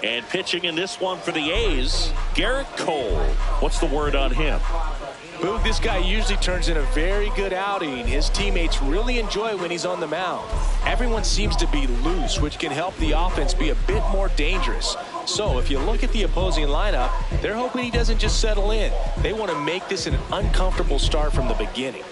And pitching in this one for the A's, Garrett Cole. What's the word on him? Boog, this guy usually turns in a very good outing. His teammates really enjoy when he's on the mound. Everyone seems to be loose, which can help the offense be a bit more dangerous. So if you look at the opposing lineup, they're hoping he doesn't just settle in. They want to make this an uncomfortable start from the beginning.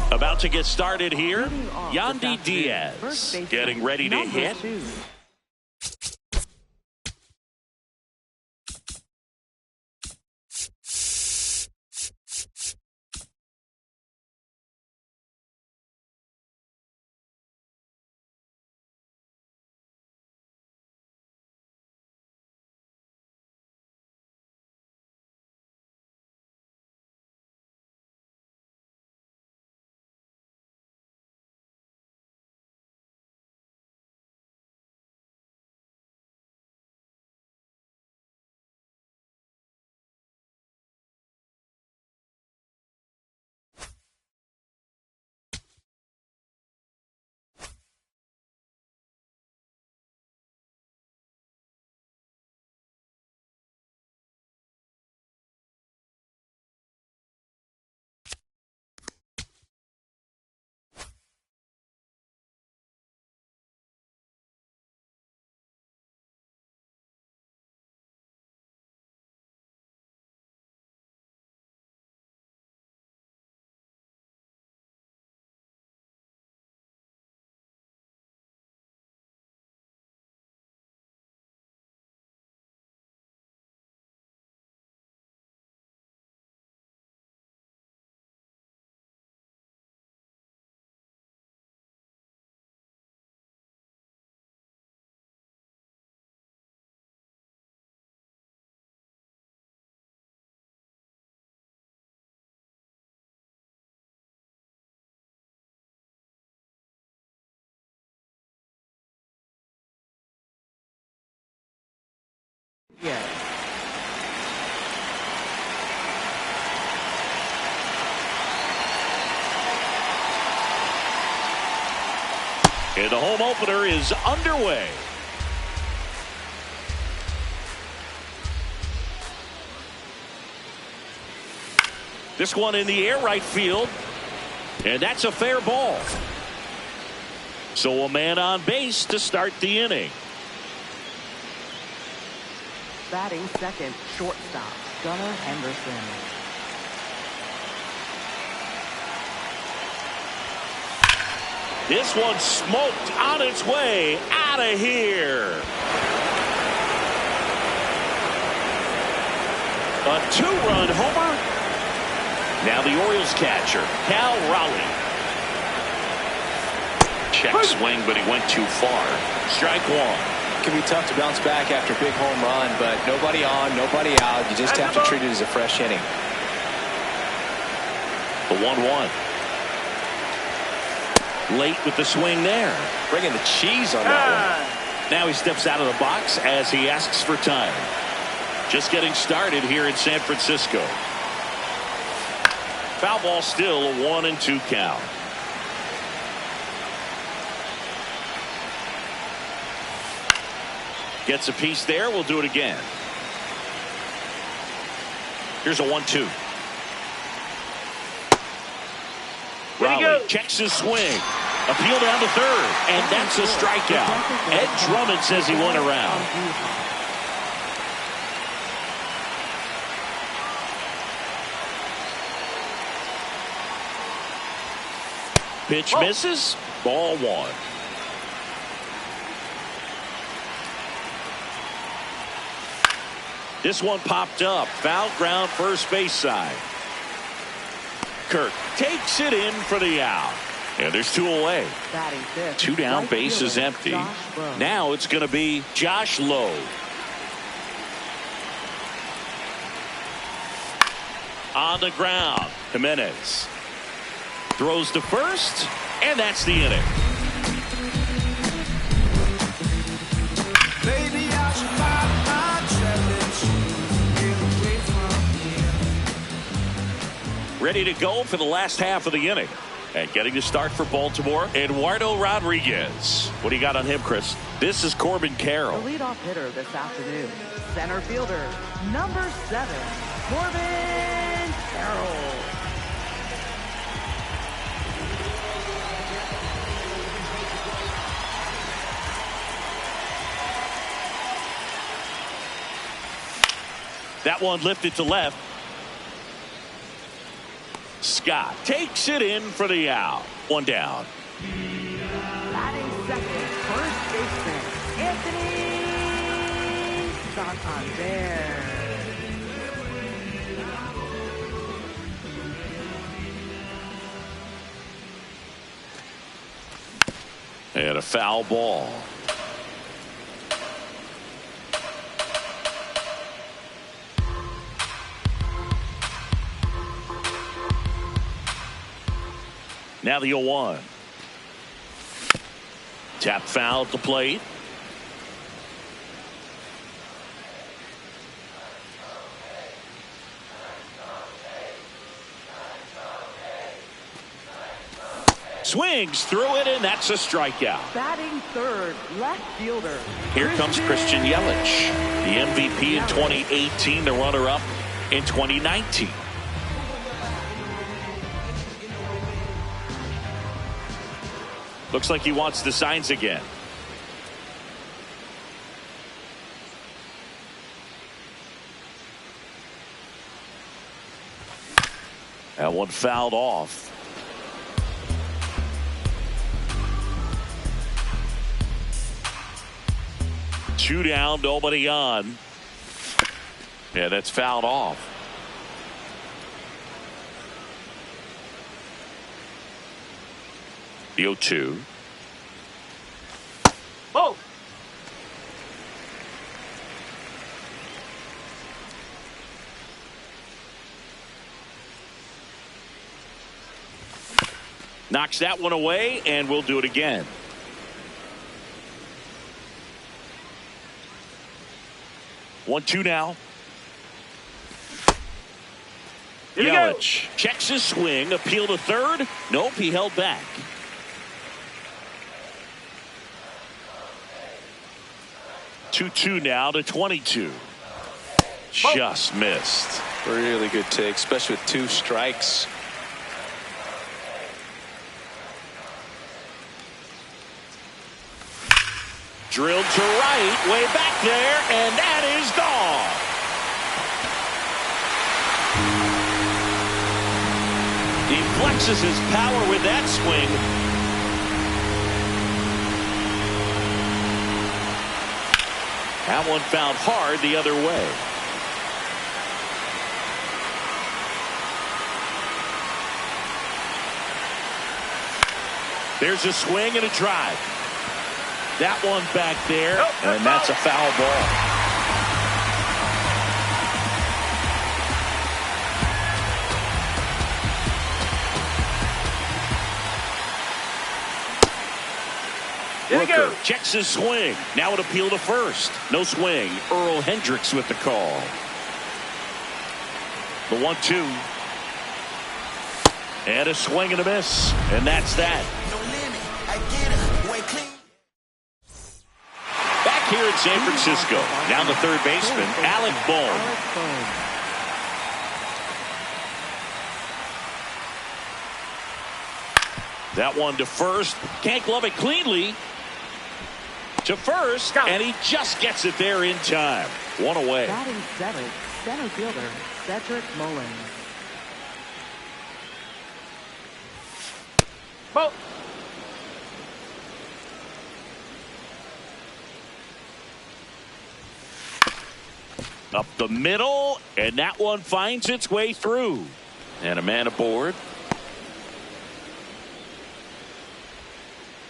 About to get started here, Yandy Diaz getting ready to hit. Yeah. And the home opener is underway. This one in the air right field. And that's a fair ball. So a man on base to start the inning. Batting second, shortstop, Gunnar Henderson. This one smoked on its way out of here. A two-run homer. Now the Orioles catcher, Cal Raleigh. Check swing, but he went too far. Strike one. It can be tough to bounce back after a big home run, but nobody on, nobody out. You just have to treat it as a fresh inning. The 1-1. Late with the swing there. Bringing the cheese on that one. Now he steps out of the box as he asks for time. Just getting started here in San Francisco. Foul ball, still a 1-2 count. Gets a piece there. We'll do it again. Here's a 1-2. Raleigh checks his swing. Appeal down to third. And that's a strikeout. Ed Drummond says he went around. Pitch misses. Ball one. This one popped up. Foul ground, first base side. Kirk takes it in for the out. And there's two away. Two down, base is empty. Now it's going to be Josh Lowe. On the ground, Jimenez throws to first, and that's the inning. ready to go for the last half of the inning. And getting the start for Baltimore, Eduardo Rodriguez. What do you got on him, Chris? This is Corbin Carroll. The leadoff hitter this afternoon, center fielder, number 7, Corbin Carroll. That one lifted to left. Scott takes it in for the out. One down. Batting second, first baseman, Anthony Santander. And a foul ball. Now the 0-1. Tap foul at the plate. Swings through it, and that's a strikeout. Batting third, left fielder. Here comes Christian Yelich, the MVP in 2018, the runner-up in 2019. Looks like he wants the signs again. That one fouled off. Two down, nobody on. Yeah, that's fouled off. The 0-2. Oh! Knocks that one away, and we'll do it again. One-two now. Yelich checks his swing, appeal to third. Nope, he held back. 2-2 now to 22. Just missed. Really good take, especially with 2 strikes. Drilled to right, way back there, and that is gone. He flexes his power with that swing. That one found hard the other way. There's a swing and a drive. That one back there, and that's a foul ball. Rooker checks his swing. Now an appeal to first. No swing. Earl Hendricks with the call. The 1-2. And a swing and a miss. And that's that. Back here in San Francisco. Down the third baseman, Alec Bohm. That one to first. Can't glove it cleanly. To first, and he just gets it there in time. One away. Batting seventh, center fielder, Cedric Mullins. Oh. Up the middle, and that one finds its way through. And a man aboard.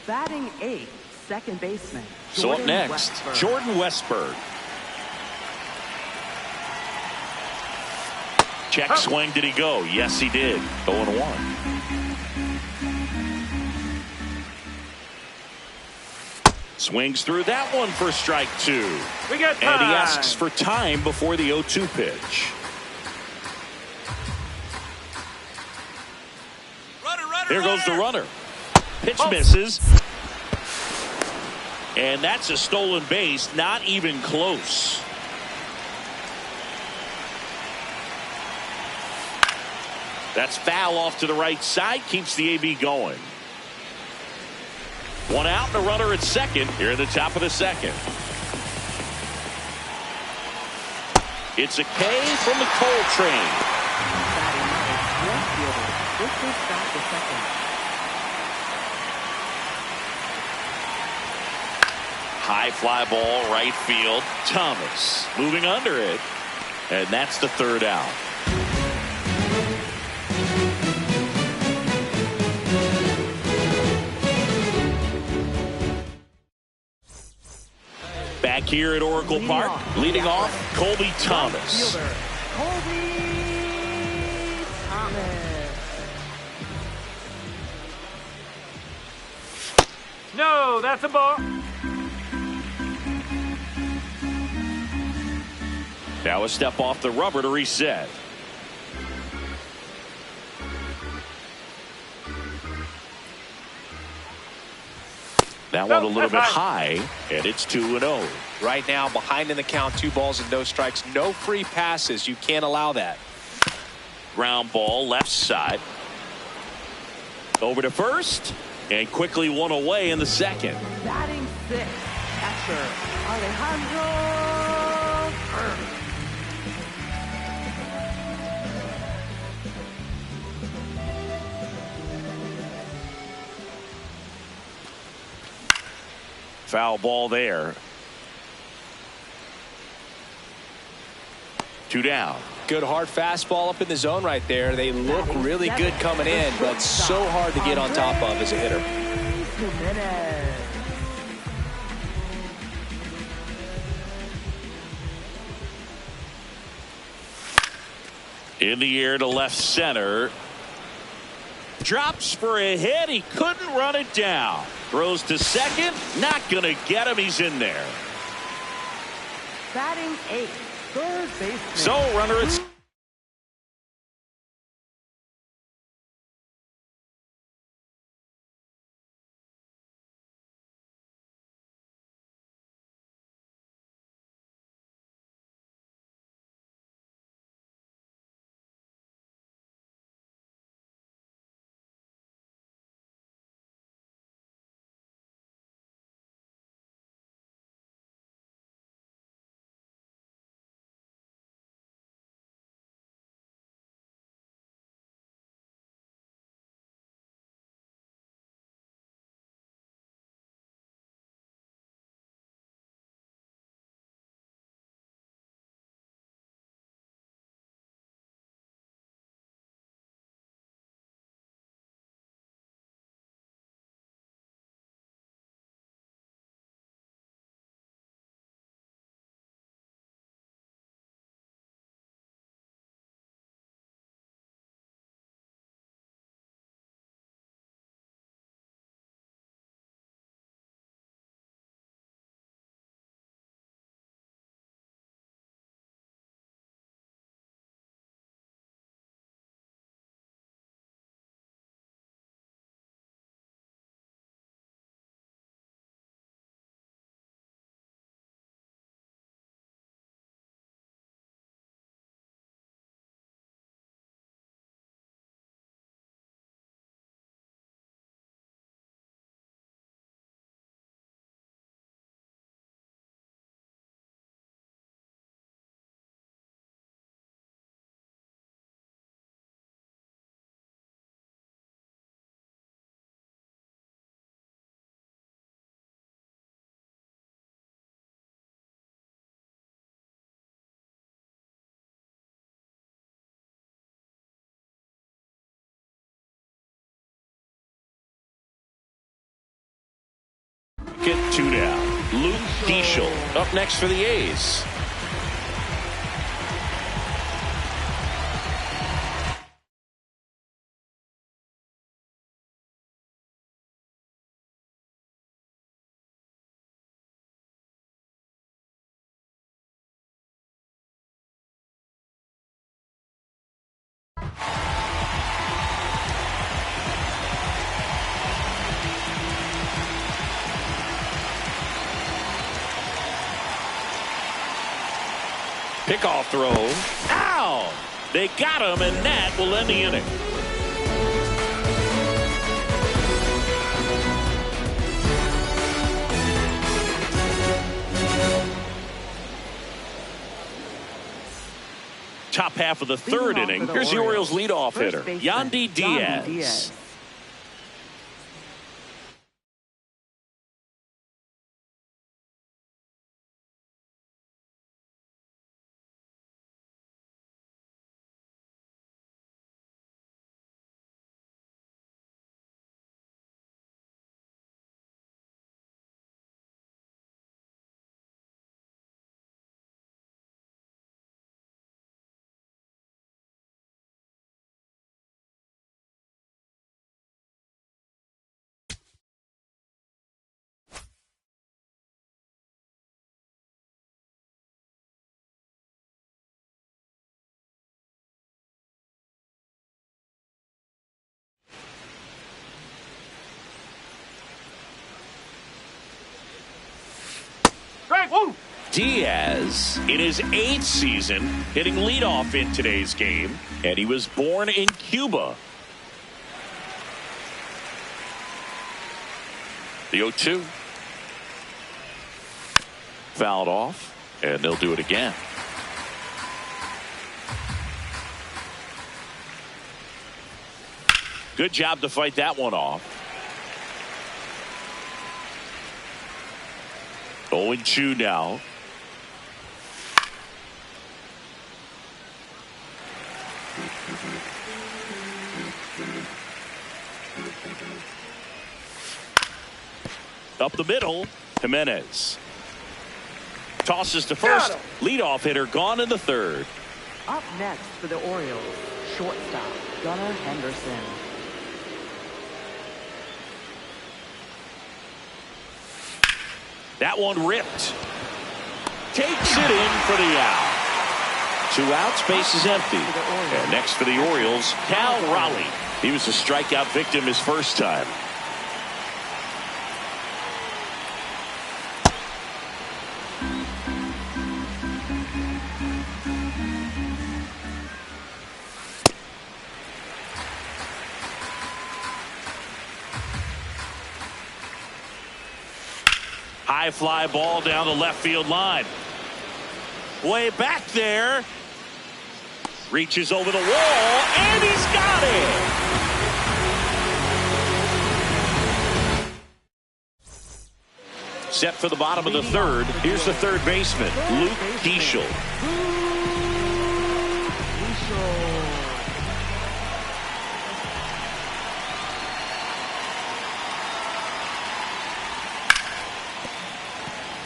Batting eighth, second baseman. So up next, Jordan Westburg. Check swing, did he go? Yes, he did. 0-1. Swings through that one for strike 2. We got time. And he asks for time before the 0-2 pitch. Here goes the runner. Pitch misses. And that's a stolen base, not even close. That's foul off to the right side, keeps the AB going. One out and a runner at second here in the top of the second. It's a K from the Coltrane. High fly ball, right field. Thomas moving under it. And that's the third out. Back here at Oracle Park, leading off, Colby Thomas. Colby Thomas. No, that's a ball. Now a step off the rubber to reset. That one a little bit high, and it's 2-0. Right now, behind in the count, 2 balls and no strikes, no free passes. You can't allow that. Ground ball, left side. Over to first, and quickly one away in the second. Batting 6, catcher Alejandro. Foul ball there. 2 down. Good hard fastball up in the zone right there. They look really good coming in, but so hard to get on top of as a hitter. In the air to left center. Drops for a hit. He couldn't run it down. Throws to second. Not going to get him. He's in there. Batting 8, third baseman. So runner at get 2 down. Luke Diesel up next for the A's. Pickoff throw. Ow! They got him, and that will end the inning. Top half of the third inning. Here's the Orioles leadoff hitter, Yandy Diaz. Diaz in his 8th season hitting leadoff in today's game, and he was born in Cuba. The 0-2 fouled off, and they'll do it again. Good job to fight that one off. 0-2 now. Up the middle, Jimenez tosses to first. Leadoff hitter gone in the third. Up next for the Orioles, shortstop Gunnar Henderson. That one ripped. Takes it in for the out. 2 outs, base is empty. And next for the Orioles, Cal Raleigh. He was a strikeout victim his first time. High fly ball down the left field line. Way back there. Reaches over the wall, and he's got it. Set for the bottom of the third. Here's the third baseman, Luke Diesel.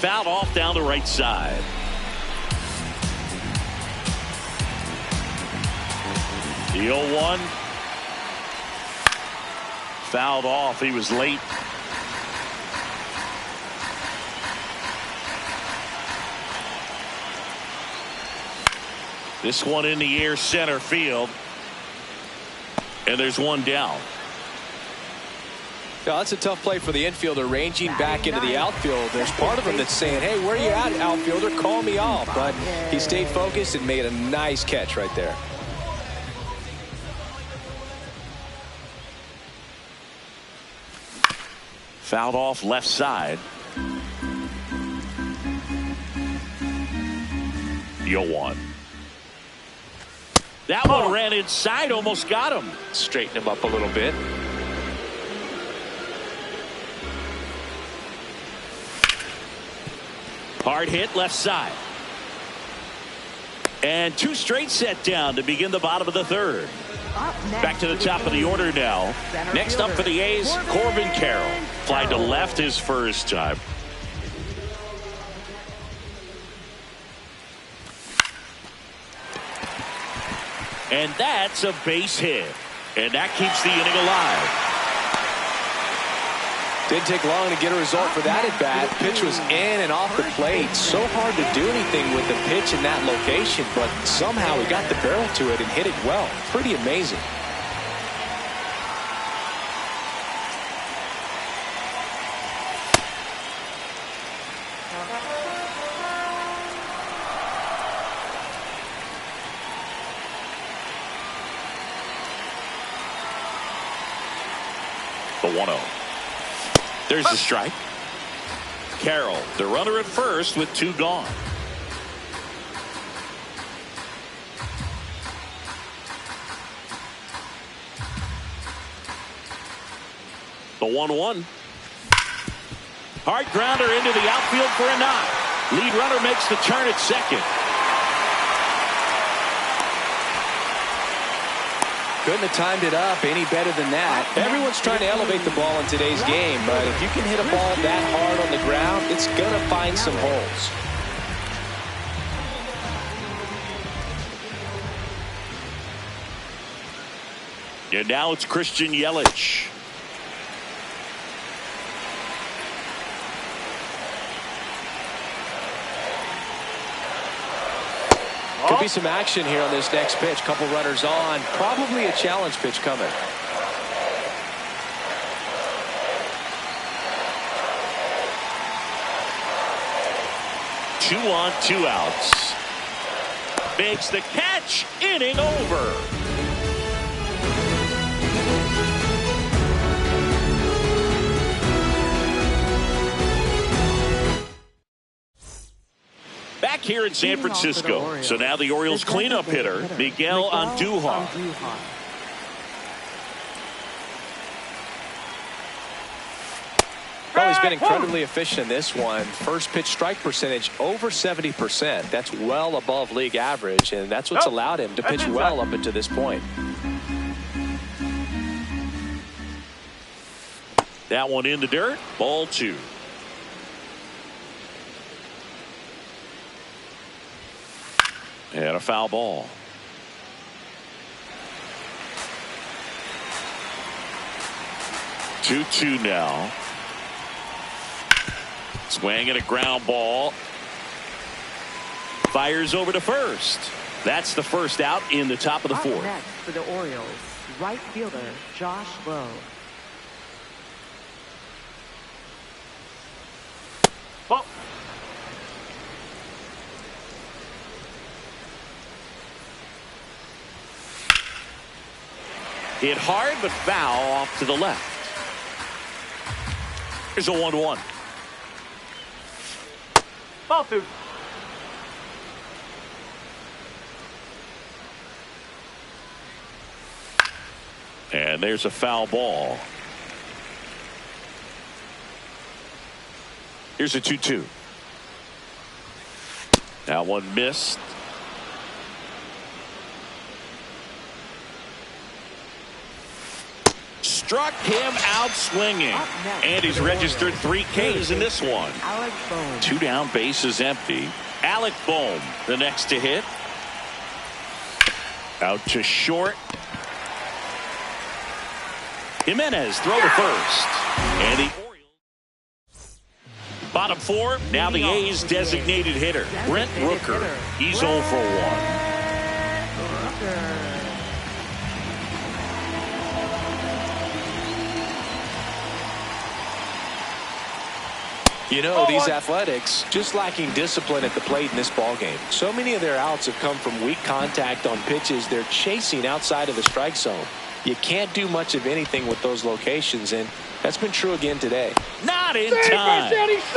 Fouled off down the right side. The 0-1. Fouled off. He was late. This one in the air, center field. And there's one down. Yeah, that's a tough play for the infielder, ranging back into the outfield. There's part of him that's saying, hey, where are you at, outfielder? Call me off. But he stayed focused and made a nice catch right there. Fouled off left side. The 0-1. That one ran inside, almost got him. Straighten him up a little bit. Hard hit left side. And 2 straight set down to begin the bottom of the third. Back to the top of the order now. Next up for the A's, Corbin Carroll. Flied to left his first time. And that's a base hit. And that keeps the inning alive. Didn't take long to get a result for that at bat. Pitch was in and off the plate. So hard to do anything with the pitch in that location, but somehow he got the barrel to it and hit it well. Pretty amazing. 1-0. There's the strike. Carroll, the runner at first with 2 gone. The 1-1. Hard grounder into the outfield for a knock. Lead runner makes the turn at second. Couldn't have timed it up any better than that. Everyone's trying to elevate the ball in today's game, but if you can hit a ball that hard on the ground, it's going to find some holes. And now it's Christian Yelich. Could be some action here on this next pitch. Couple runners on. Probably a challenge pitch coming. Two on, 2 outs. Makes the catch. Inning over. Back here in San Francisco. So now the Orioles cleanup hitter, Miguel Andujar. Well, he's been incredibly efficient in this one. First pitch strike percentage over 70%. That's well above league average, and that's what's allowed him to pitch well up until this point. That one in the dirt. Ball 2. And a foul ball. Two now. Swing and a ground ball. Fires over to first. That's the first out in the top of the 4th. Next for the Orioles, right fielder Josh Lowe. Ball. Hit hard but foul off to the left. Here's a 1-1. Ball 2. And there's a foul ball. Here's a 2-2. That one missed. Struck him out swinging. And he's registered 3 Ks in this one. 2 down, bases empty. Alec Bohm, the next to hit. Out to short. Jimenez throw to first. And the Orioles. Bottom 4, now the A's designated hitter, Brent Rooker. He's 0 for 1. You know, these Athletics just lacking discipline at the plate in this ballgame. So many of their outs have come from weak contact on pitches they're chasing outside of the strike zone. You can't do much of anything with those locations, and that's been true again today. Not in time.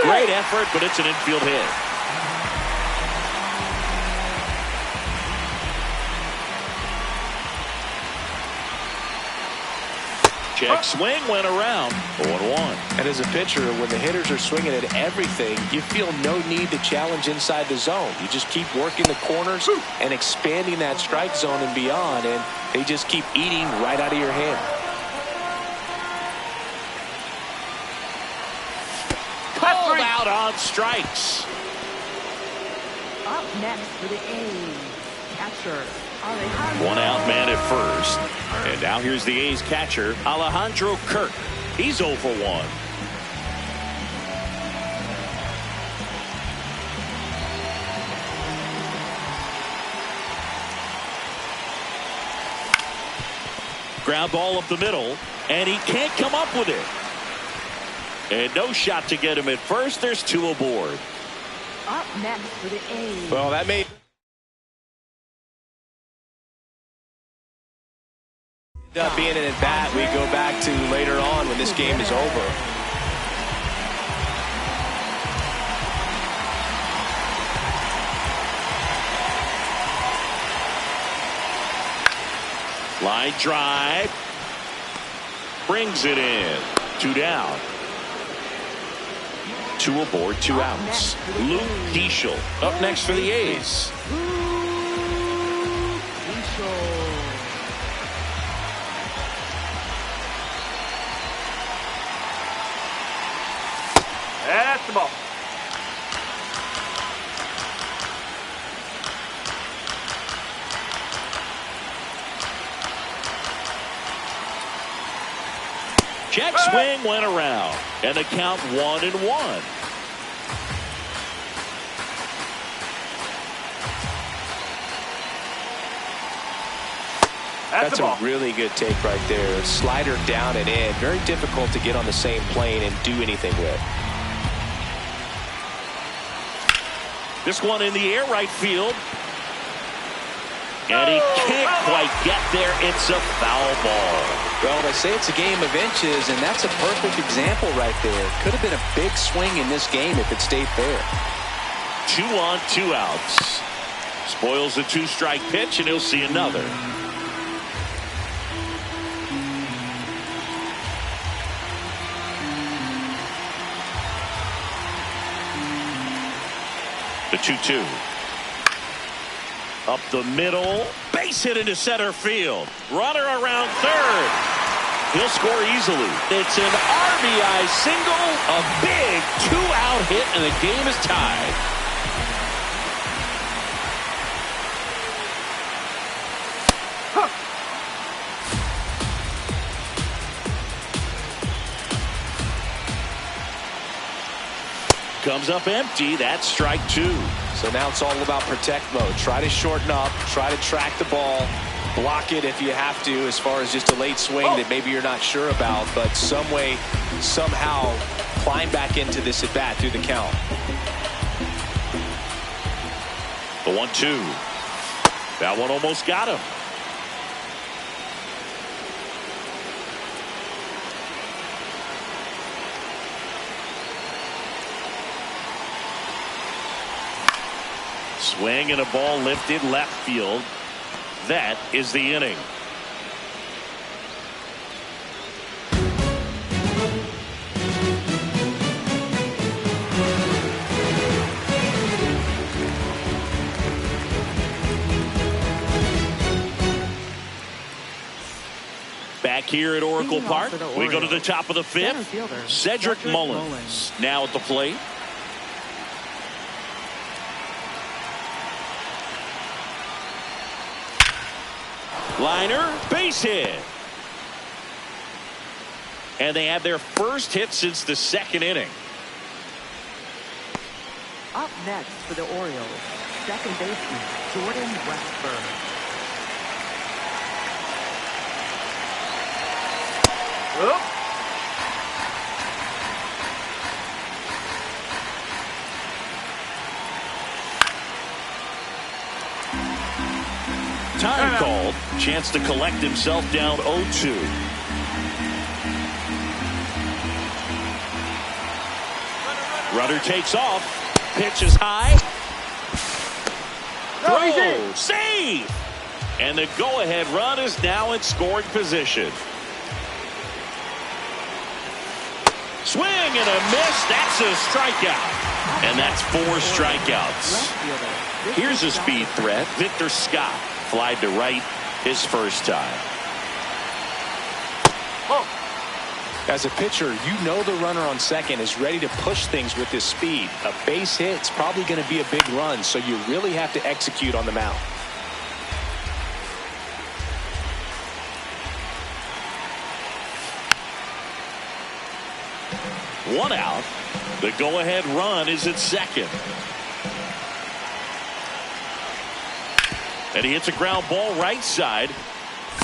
Great effort, but it's an infield hit. Check swing went around. 1-1. And as a pitcher, when the hitters are swinging at everything, you feel no need to challenge inside the zone. You just keep working the corners and expanding that strike zone and beyond, and they just keep eating right out of your hand. Called out on strikes. Up next for the A's, catcher Alejandro. 1 out man at first. And now here's the A's catcher, Alejandro Kirk. He's 0 for 1. Ground ball up the middle, and he can't come up with it. And no shot to get him at first. There's 2 aboard. Up next for the A's. Well, that made Being an at-bat, we go back to later on when this game is over. Line drive. Brings it in. 2 down. 2 aboard, 2 outs. Luke Keeschel up next for the A's. That's the ball. Check swing went around, and the count 1-1. That's a really good take right there. Slider down and in. Very difficult to get on the same plane and do anything with. This one in the air, right field. And he can't quite get there. It's a foul ball. Well, they say it's a game of inches, and that's a perfect example right there. Could have been a big swing in this game if it stayed fair. 2 on, 2 outs. Spoils the 2-strike pitch, and he'll see another. The 2-2. Up the middle. Base hit into center field. Runner around third. He'll score easily. It's an RBI single. A big 2-out hit, and the game is tied. Comes up empty. That's strike 2. So now it's all about protect mode. Try to shorten up. Try to track the ball. Block it if you have to, as far as just a late swing that maybe you're not sure about. But some way, somehow, climb back into this at bat through the count. The 1-2. That one almost got him. Swing and a ball lifted left field. That is the inning. Back here at Oracle Park, we go to the top of the 5th. Cedric Mullins now at the plate. Liner, base hit. And they have their first hit since the 2nd inning. Up next for the Orioles, second baseman Jordan Westburg. Time called. Chance to collect himself down 0-2. Runner takes off. Pitch is high. Throw. Save. And the go-ahead run is now in scoring position. Swing and a miss. That's a strikeout. And that's 4 strikeouts. Here's a speed threat. Victor Scott flied to right his first time. As a pitcher, you know the runner on second is ready to push things with his speed. A base hit's probably going to be a big run, so you really have to execute on the mound. One out. The go-ahead run is at second. And he hits a ground ball right side.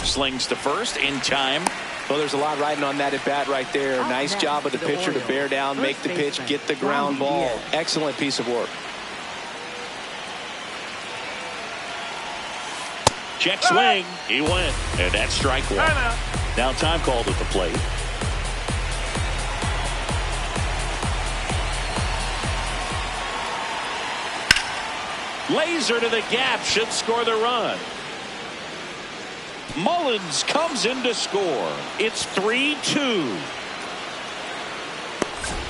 Slings to first in time. Well, there's a lot riding on that at bat right there. Nice job of the pitcher to bear down, make the pitch, get the ground ball. Excellent piece of work. Check swing. He went. And that's strike one. Now time called at the plate. Laser to the gap. Should score the run. Mullins comes in to score. It's 3-2.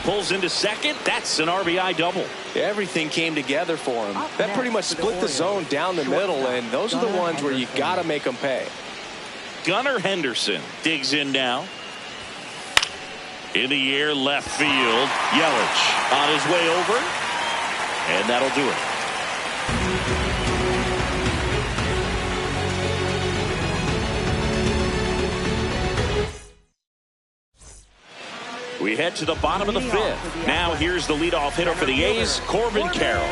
Pulls into second. That's an RBI double. Everything came together for him. That pretty much split the zone down the middle, and those are the ones where you got to make them pay. Gunnar Henderson digs in now. In the air, left field. Yelich on his way over. And that'll do it. We head to the bottom of the fifth. Now here's the leadoff hitter for the A's, Corbin Carroll.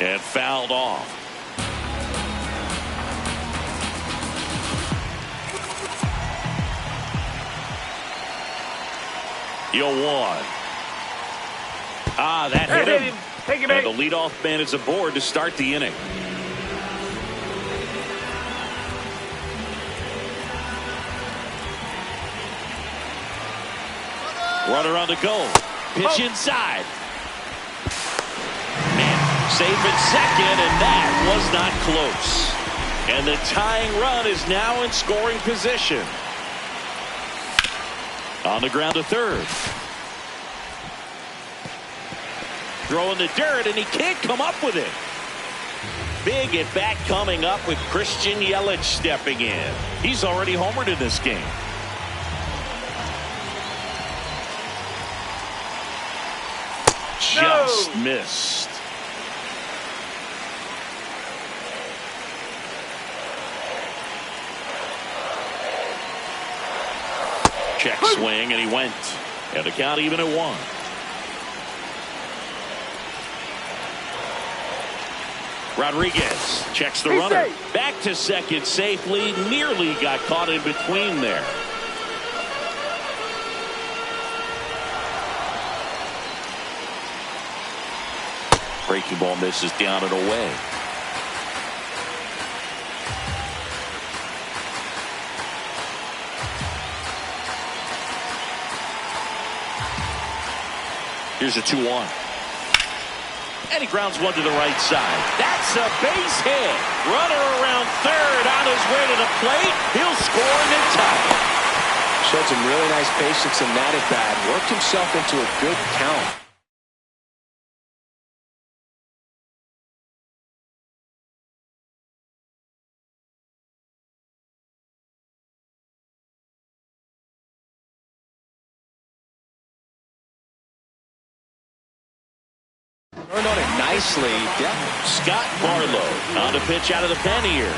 And fouled off. You'll one. That hit him. And the leadoff man is aboard to start the inning. Runner on the go. Pitch inside. And safe at second, and that was not close. And the tying run is now in scoring position. On the ground to third. Throwing the dirt, and he can't come up with it. Big at bat coming up with Christian Yelich stepping in. He's already homered in this game. Just missed. Check swing, and he went. And the count even at one. Rodriguez checks the runner. Back to second safely. Nearly got caught in between there. Breaking ball misses down and away. Here's a 2-1. And he grounds one to the right side. That's a base hit. Runner around third on his way to the plate. He'll score and then tie it. Showed some really nice patience in that at bat. Worked himself into a good count. Turned on it nicely. Scott Barlow on the pitch out of the pen here.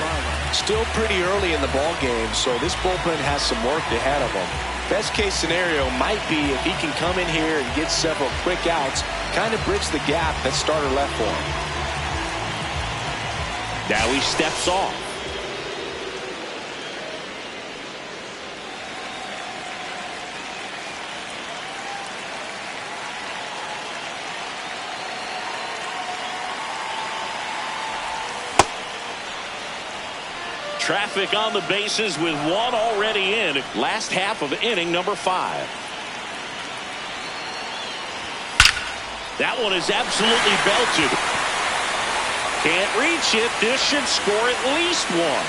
Still pretty early in the ball game, so this bullpen has some work ahead of him. Best case scenario might be if he can come in here and get several quick outs, kind of bridge the gap that starter left for him. Now he steps off. Traffic on the bases with one already in. Last half of inning number 5. That one is absolutely belted. Can't reach it. This should score at least one.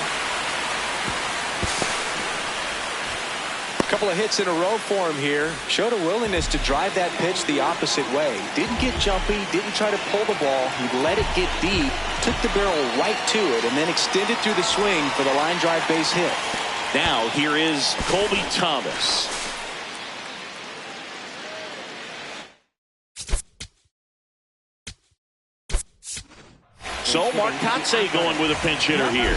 A couple of hits in a row for him here. Showed a willingness to drive that pitch the opposite way. Didn't get jumpy, didn't try to pull the ball. He let it get deep, took the barrel right to it, and then extended through the swing for the line drive base hit. Now here is Colby Thomas. So Mark Kotsay going with a pinch hitter here.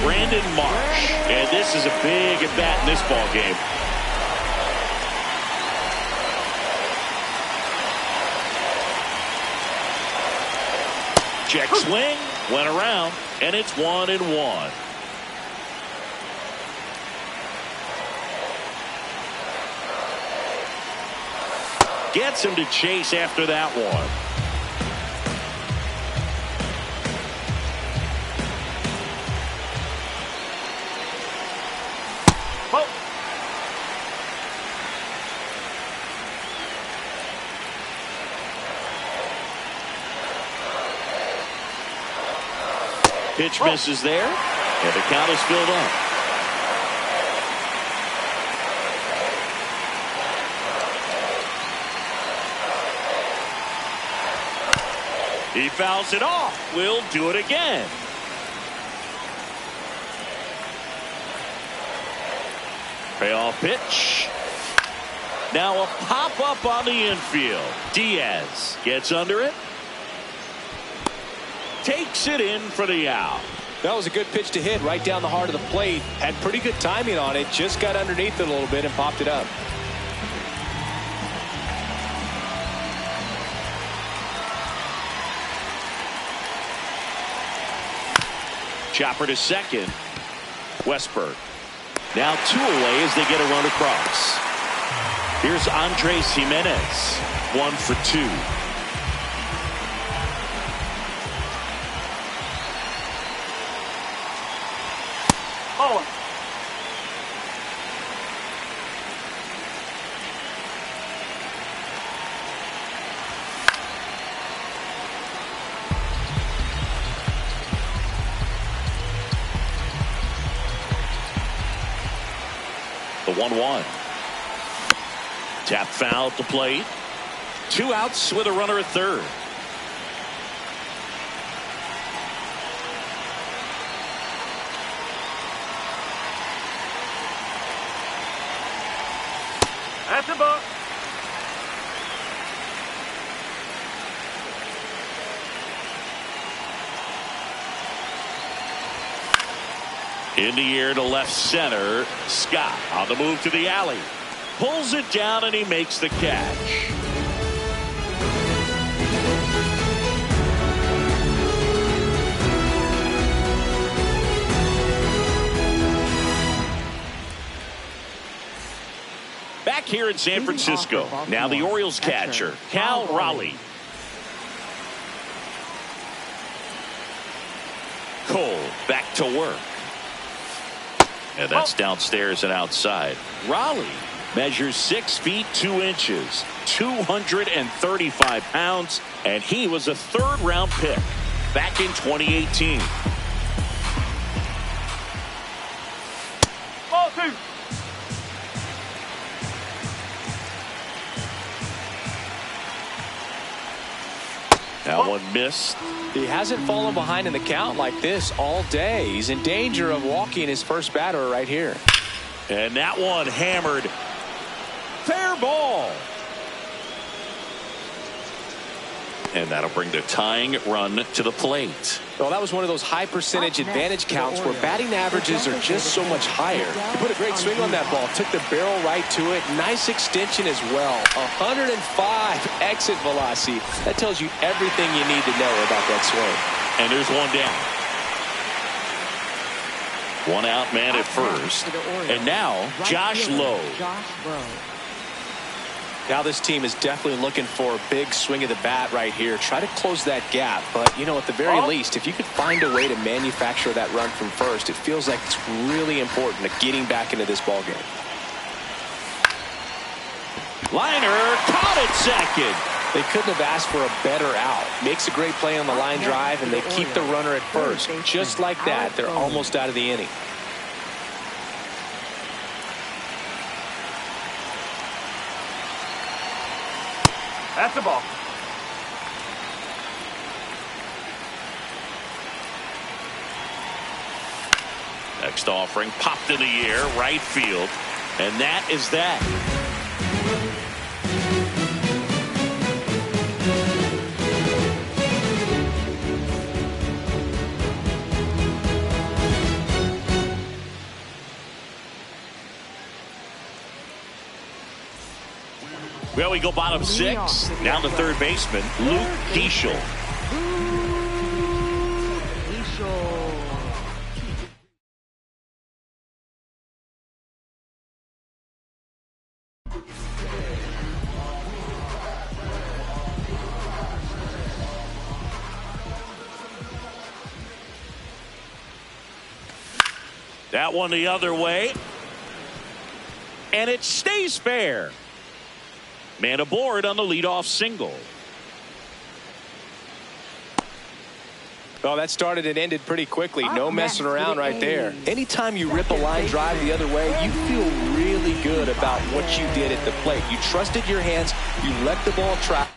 Brandon Marsh. And this is a big at bat in this ball game. Check swing, went around, and it's 1-1. gets him to chase after that one. Ball. Pitch misses there, and the count is filled up. He fouls it off. We'll do it again. Payoff pitch. Now a pop-up on the infield. Diaz gets under it. Takes it in for the out. That was a good pitch to hit right down the heart of the plate. Had pretty good timing on it. Just got underneath it a little bit and popped it up. Chopper to second. Westberg. Now 2 away as they get a run across. Here's Andres Jimenez. 1 for 2. Oh. The 1-1. Tap foul at the plate. 2 outs with a runner at third. That's a ball. In the air to left center. Scott on the move to the alley. Pulls it down and he makes the catch. Back here in San Francisco. Now the Orioles catcher, Cal Raleigh. Cole back to work. And that's downstairs and outside. Raleigh measures 6 feet 2 inches, 235 pounds, and he was a 3rd-round pick back in 2018. Ball 2. Now one missed. He hasn't fallen behind in the count like this all day. He's in danger of walking his first batter right here. And that one hammered. Fair ball. And that'll bring the tying run to the plate. Well, that was one of those high percentage advantage counts where batting averages are just so much higher. He put a great swing on that ball. Took the barrel right to it. Nice extension as well. 105 exit velocity. That tells you everything you need to know about that swing. And there's one down. 1 out man at first. And now Josh Lowe. Now this team is definitely looking for a big swing of the bat right here. Try to close that gap. But, you know, at the very least, if you could find a way to manufacture that run from first, it feels like it's really important to getting back into this ball game. Liner caught at second. They couldn't have asked for a better out. Makes a great play on the line drive, and they keep the runner at first. Just like that, they're almost out of the inning. That's the ball. Next offering popped in the air, right field. And that is that. Well, we go bottom 6. Now the third baseman, Luke Keeschel. That one the other way. And it stays fair. Man aboard on the leadoff single. Well, that started and ended pretty quickly. No messing around right there. Anytime you rip a line drive the other way, you feel really good about what you did at the plate. You trusted your hands. You let the ball travel.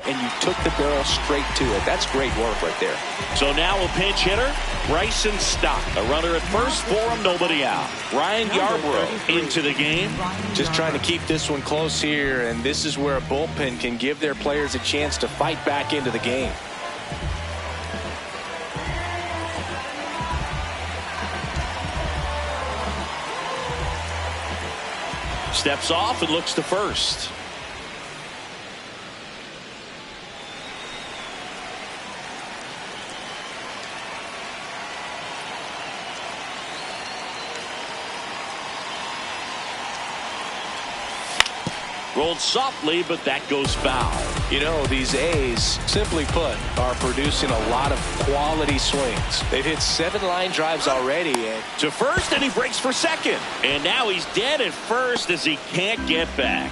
And you took the barrel straight to it. That's great work right there. So now a pinch hitter, Bryson Stott. A runner at first for him, nobody out. Ryan Yarbrough into the game. Just trying to keep this one close here, and this is where a bullpen can give their players a chance to fight back into the game. Steps off and looks to first. Rolled softly, but that goes foul. You know, these A's, simply put, are producing a lot of quality swings. They've hit 7 line drives already. And to first, and he breaks for second. And now he's dead at first as he can't get back.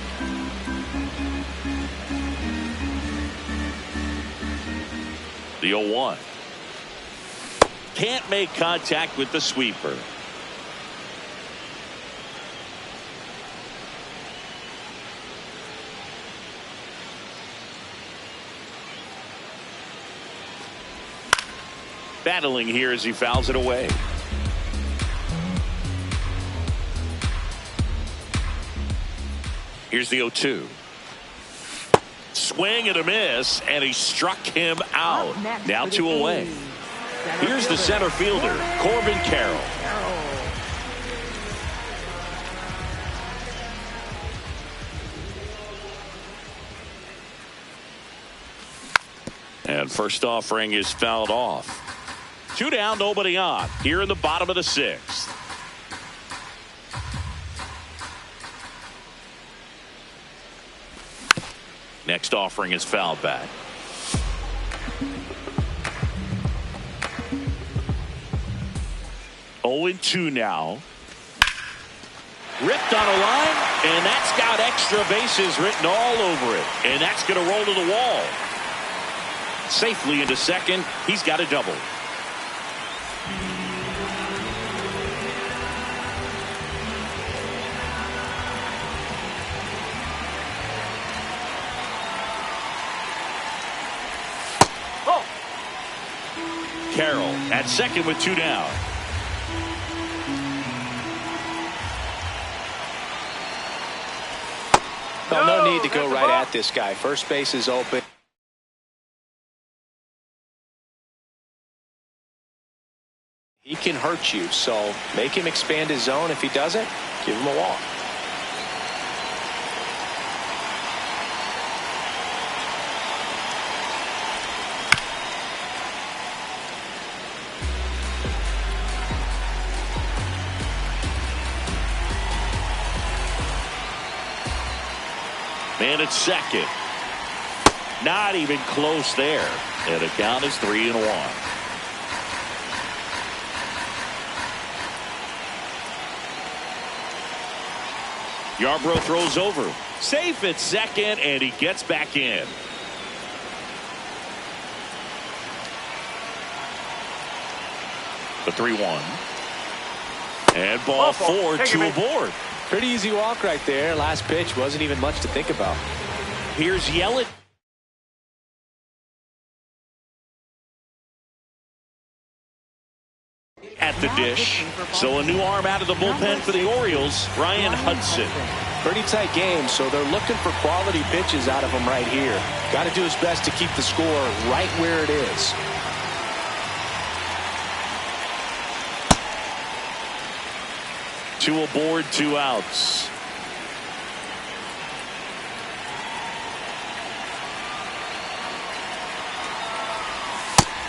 The 0-1. Can't make contact with the sweeper. Battling here as he fouls it away. Here's the 0-2. Swing and a miss, and he struck him out. Now 2 away. Here's the center fielder, Corbin Carroll. And first offering is fouled off. 2 down, nobody on. Here in the bottom of the 6th. Next offering is fouled back. Oh, 0-2 now. Ripped on a line, and that's got extra bases written all over it. And that's going to roll to the wall. Safely into second. He's got a double. Carroll at second with 2 down. Well, no need to go right at this guy. First base is open. He can hurt you, so make him expand his zone. If he doesn't, give him a walk. Man at second. Not even close there. And the count is 3-1. Yarbrough throws over. Safe at second, and he gets back in. The 3-1. And ball 4, 2 aboard. Pretty easy walk right there. Last pitch wasn't even much to think about. Here's Yelich. At the dish. So a new arm out of the bullpen for the Orioles, Ryan Hudson. Pretty tight game, so they're looking for quality pitches out of him right here. Got to do his best to keep the score right where it is. Two aboard, 2 outs.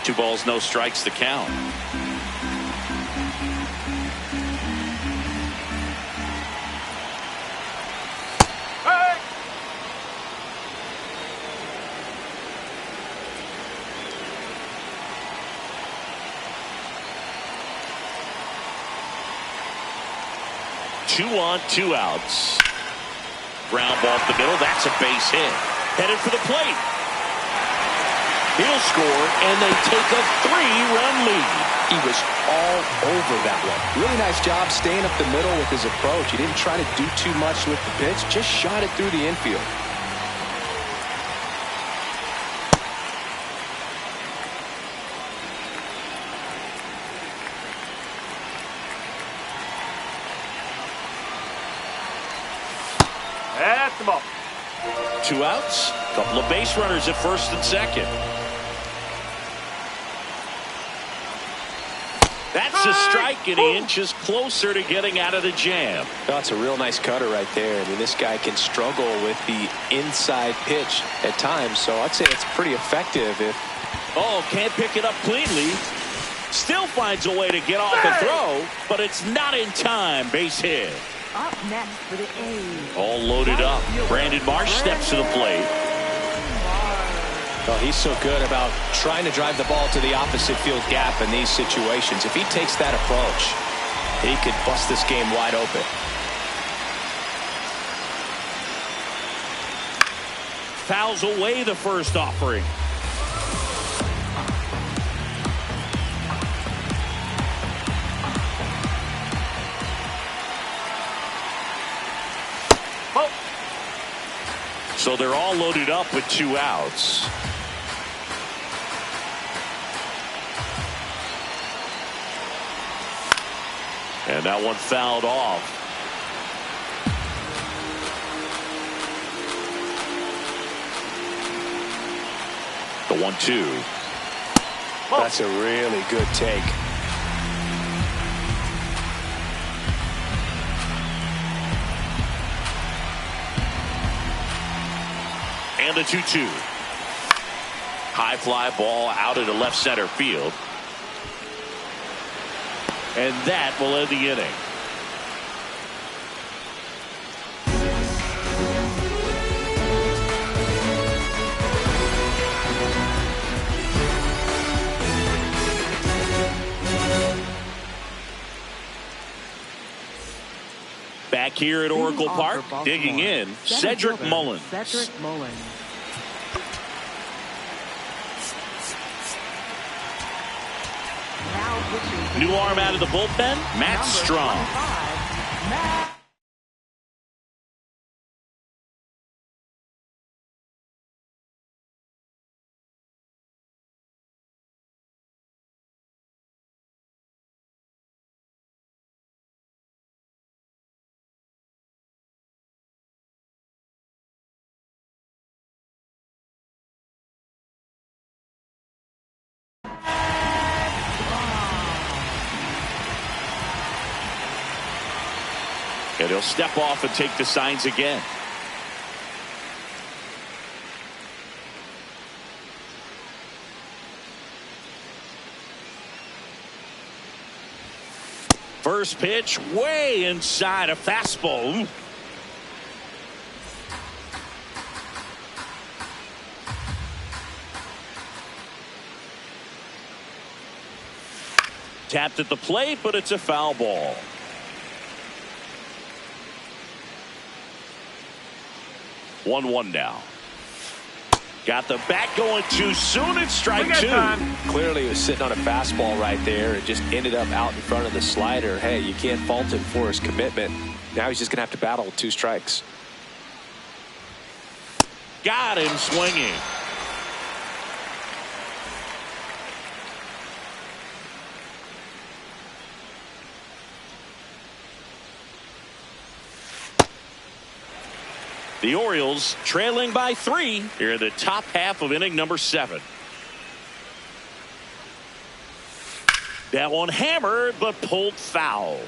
Two balls, no strikes, the count. 2 on, 2 outs. Ground ball up the middle. That's a base hit. Headed for the plate. He'll score, and they take a 3-run lead. He was all over that one. Really nice job staying up the middle with his approach. He didn't try to do too much with the pitch, just shot it through the infield. That's the ball. 2 outs. Couple of base runners at first and second. That's a strike, and he inches closer to getting out of the jam. That's a real nice cutter right there. I mean, this guy can struggle with the inside pitch at times, so I'd say it's pretty effective. Oh, can't pick it up cleanly. Still finds a way to get off the throw, but it's not in time. Base hit. Up next for the A's. All loaded up. Brandon Marsh steps to the plate. Oh, he's so good about trying to drive the ball to the opposite field gap in these situations. If he takes that approach, he could bust this game wide open. Fouls away the first offering. So they're all loaded up with 2 outs. And that one fouled off. The 1-2. That's a really good take. And a 2-2. High fly ball out into left center field. And that will end the inning. Back here at Oracle Park, digging in, Cedric Mullins. New arm out of the bullpen, Matt Strong. And he'll step off and take the signs again. First pitch way inside, a fastball. Tapped at the plate, but it's a foul ball. 1-1 now. Got the bat going too soon. It's strike 2. Clearly he was sitting on a fastball right there. It just ended up out in front of the slider. Hey, you can't fault him for his commitment. Now he's just going to have to battle with 2 strikes. Got him swinging. The Orioles trailing by 3 here in the top half of inning number 7. That one hammered but pulled foul.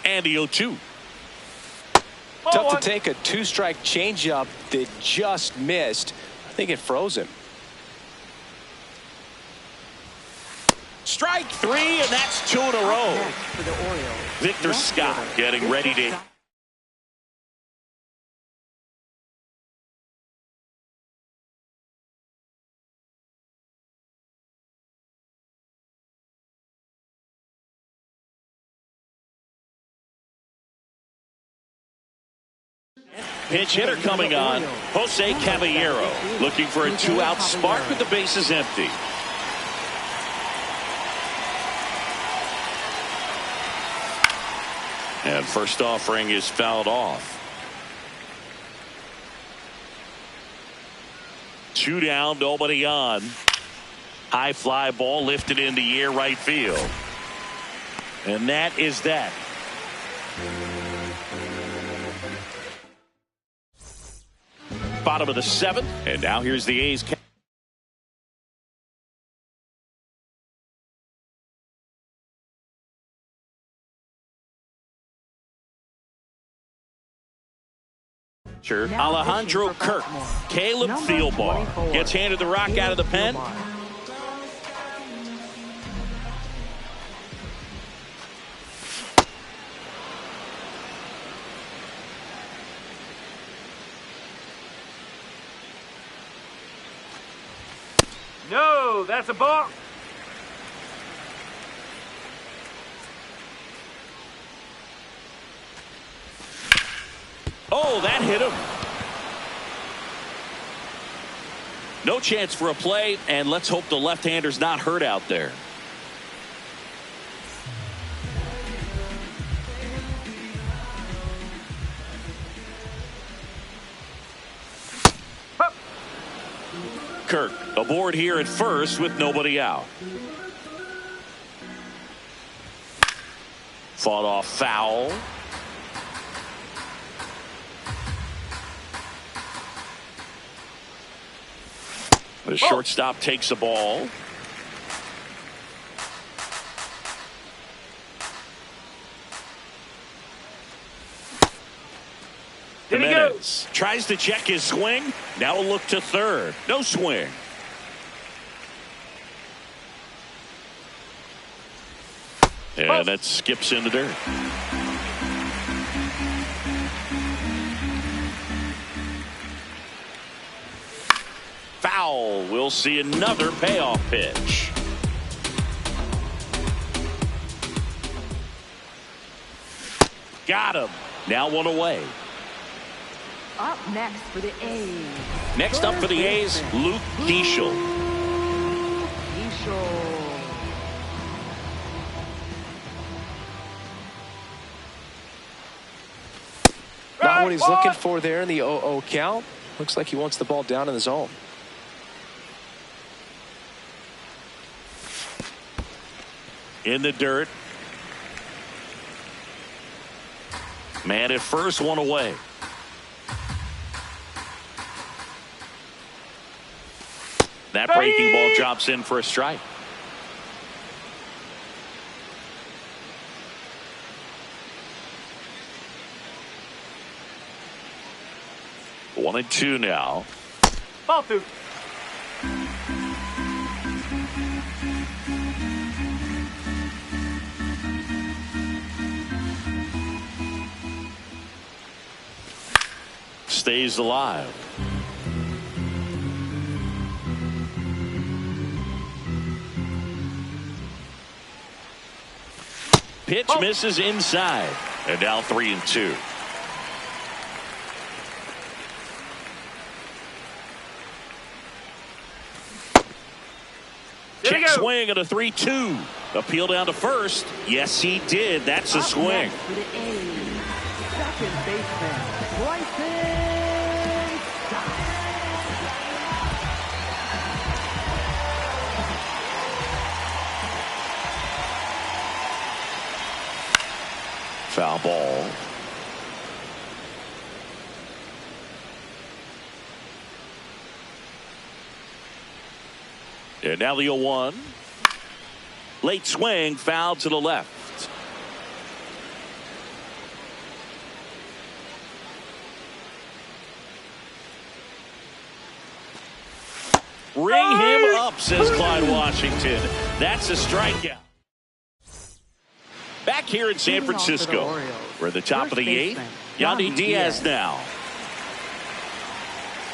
And the 0-2. Tough to take a 2-strike changeup that just missed. I think it froze him. Strike 3, and that's 2 in a row. Victor Scott getting ready to pinch hitter coming on, Jose Caballero, looking for a two-out spark with the bases empty. And first offering is fouled off. 2 down, nobody on. High fly ball lifted in the air right field. And that is that. Bottom of the 7th, and now here's the A's. Alejandro Kirk. Caleb Thielbar gets handed the rock out of the pen. No, that's a ball. Oh, that hit him. No chance for a play, and let's hope the left-hander's not hurt out there. Kirk aboard here at first with nobody out. Fought off foul. The shortstop takes the ball. Jimenez tries to check his swing. Now a look to third. No swing. And that skips in the dirt. Foul. We'll see another payoff pitch. Got him. Now one away. Up next for the A's. Next up for the A's, Luke Diesel. Not what he's looking for there in the 0-0 count. Looks like he wants the ball down in the zone. In the dirt. Man at first, one away. That breaking ball drops in for a strike. One and two now. Ball two. Stays alive. Pitch misses inside. And now 3-2. Check swing at a 3-2. Appeal down to first. Yes, he did. That's a swing. Second baseman, Bryson. Foul ball. And now the 0-1. Late swing, foul to the left. Ring him up, says Clyde Washington. That's a strikeout. Back here in San Francisco, we're at the top of the 8th. Yandy Diaz now.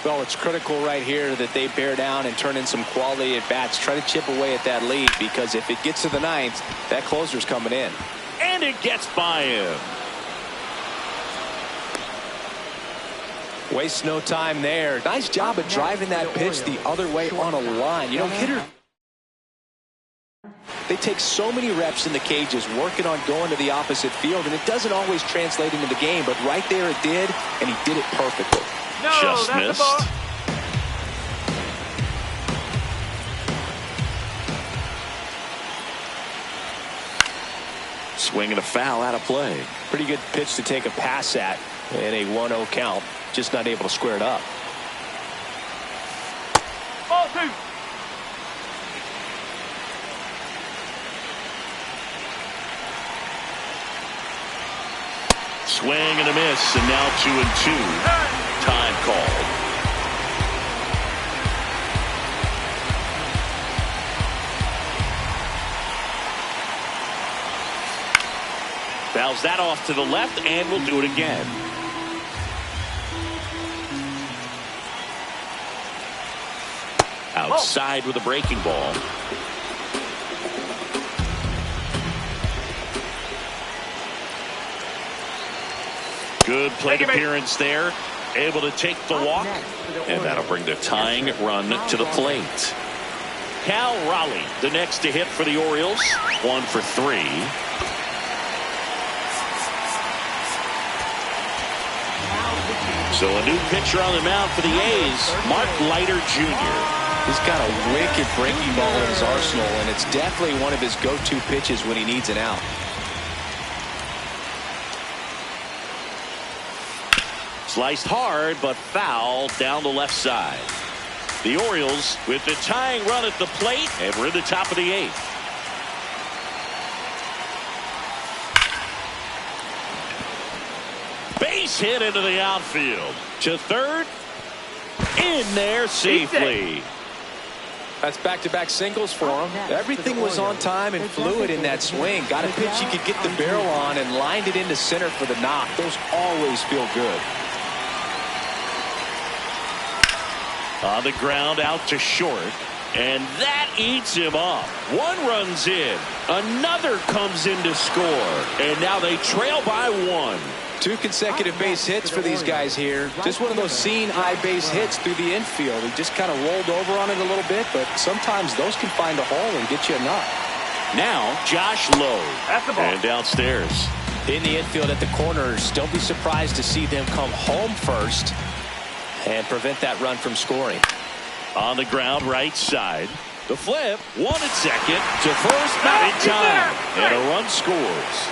Well, it's critical right here that they bear down and turn in some quality at bats. Try to chip away at that lead, because if it gets to the 9th, that closer's coming in. And it gets by him. Waste no time there. Nice job of driving that pitch the other way on a line. You know, hitter, they take so many reps in the cages working on going to the opposite field, and it doesn't always translate into the game, but right there it did, and he did it perfectly. No, just that's missed. a ball. Swing and a foul out of play. Pretty good pitch to take a pass at in a 1-0 count. Just not able to square it up. Ball 2. Swing and a miss, and now 2-2. Time called. Fouls that off to the left, and we'll do it again. Outside with a breaking ball. Good plate appearance there. Able to take the walk. And that'll bring the tying run to the plate. Cal Raleigh, the next to hit for the Orioles. 1 for 3. So a new pitcher on the mound for the A's, Mark Leiter Jr. He's got a wicked breaking ball in his arsenal, and it's definitely one of his go-to pitches when he needs an out. Sliced hard, but foul down the left side. The Orioles with the tying run at the plate, and we're in the top of the 8th. Base hit into the outfield. To third. In there safely. That's back-to-back singles for him. Everything was on time and fluid in that swing. Got a pitch he could get the barrel on and lined it into center for the knock. Those always feel good. On the ground out to short. And that eats him up. 1 runs in. Another comes in to score. And now they trail by 1. 2 consecutive base hits for these guys here. Just one of those seeing eye base hits through the infield. He just kind of rolled over on it a little bit, but sometimes those can find a hole and get you a knock. Now Josh Lowe. That's the ball. And downstairs. In the infield at the corners, don't be surprised to see them come home first and prevent that run from scoring. On the ground right side. The flip. 1 at second. To first. Not in time. And a run scores.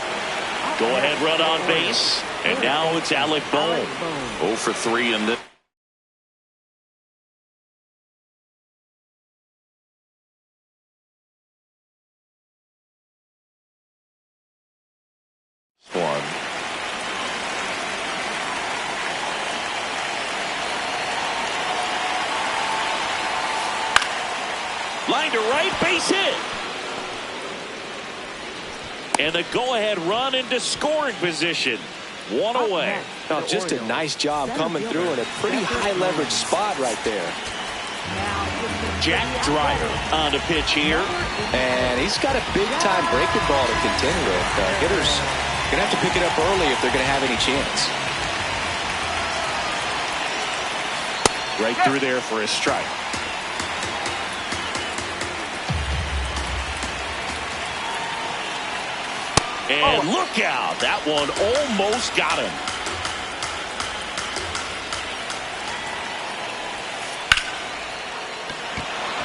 Go ahead run on base. And now it's Alec Bohm. 0 for 3 in this one. Line to right, base hit. And the go-ahead run into scoring position. 1 away. Now, just a nice job coming through in a pretty high-leverage spot right there. Jack Dreyer on the pitch here. And he's got a big-time breaking ball to contend with. Hitters going to have to pick it up early if they're going to have any chance. Right through there for a strike. And look out. That one almost got him.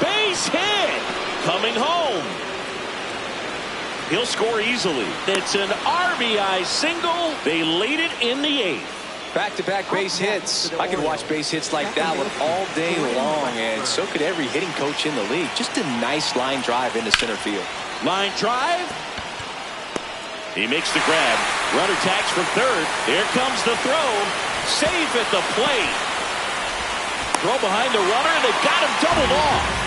Base hit. Coming home. He'll score easily. It's an RBI single. They lead it in the 8th. Back-to-back base hits. I could watch base hits like that one all day long, and so could every hitting coach in the league. Just a nice line drive into center field. Line drive. He makes the grab. Runner tags from third. Here comes the throw. Safe at the plate. Throw behind the runner, and they got him doubled off.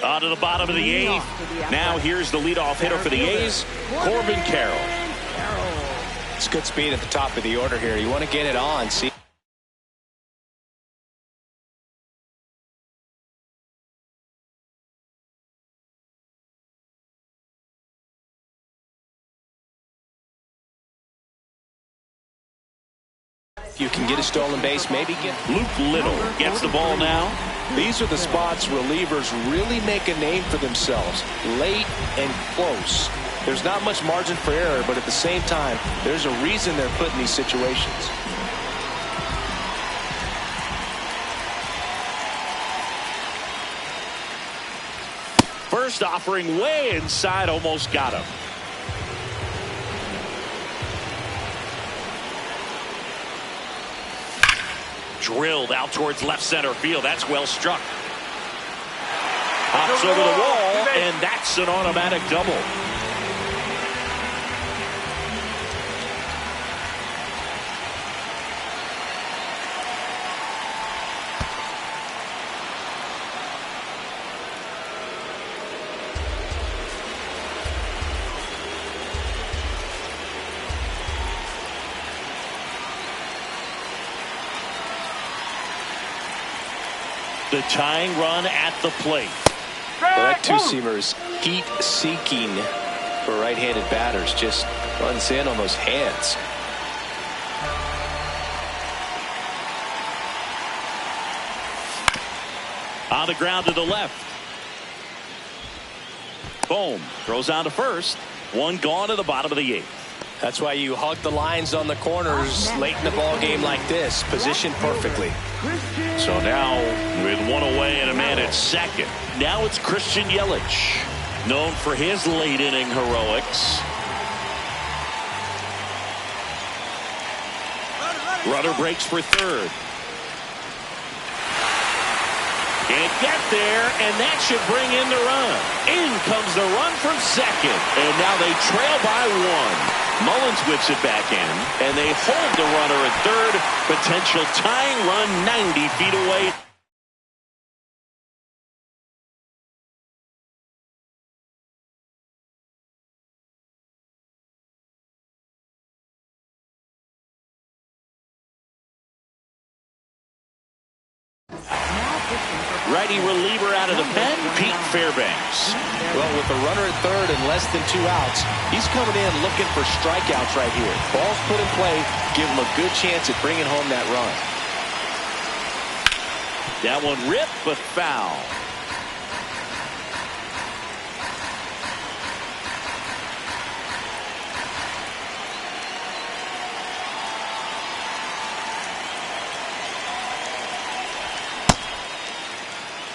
On to the bottom of the 8th. Now here's the leadoff hitter for the A's, Corbin Carroll. It's good speed at the top of the order here. You want to get it on. See if you can get a stolen base, maybe get... Luke Little gets the ball now. These are the spots relievers really make a name for themselves. Late and close. There's not much margin for error, but at the same time, there's a reason they're put in these situations. First offering way inside, almost got him. Drilled out towards left center field. That's well struck. Hops over the wall, and that's an automatic double. The tying run at the plate. Well, that two-seamer is heat-seeking for right-handed batters. Just runs in on those hands. On the ground to the left. Boom. Throws on to first. One gone to the bottom of the eighth. That's why you hug the lines on the corners late in the ball game like this. Positioned perfectly. So now with one away and a man at second. Now it's Christian Yelich, known for his late inning heroics. Runner breaks for third. Can't get there, and that should bring in the run. In comes the run from second, and now they trail by one. Mullins whips it back in, and they hold the runner at third. Potential tying run 90 feet away. Righty reliever out of the pen, Pete Fairbanks. Well, with a runner at third and less than 2 outs, he's coming in looking for strikeouts right here. Ball's put in play, give him a good chance at bringing home that run. That one ripped, but foul.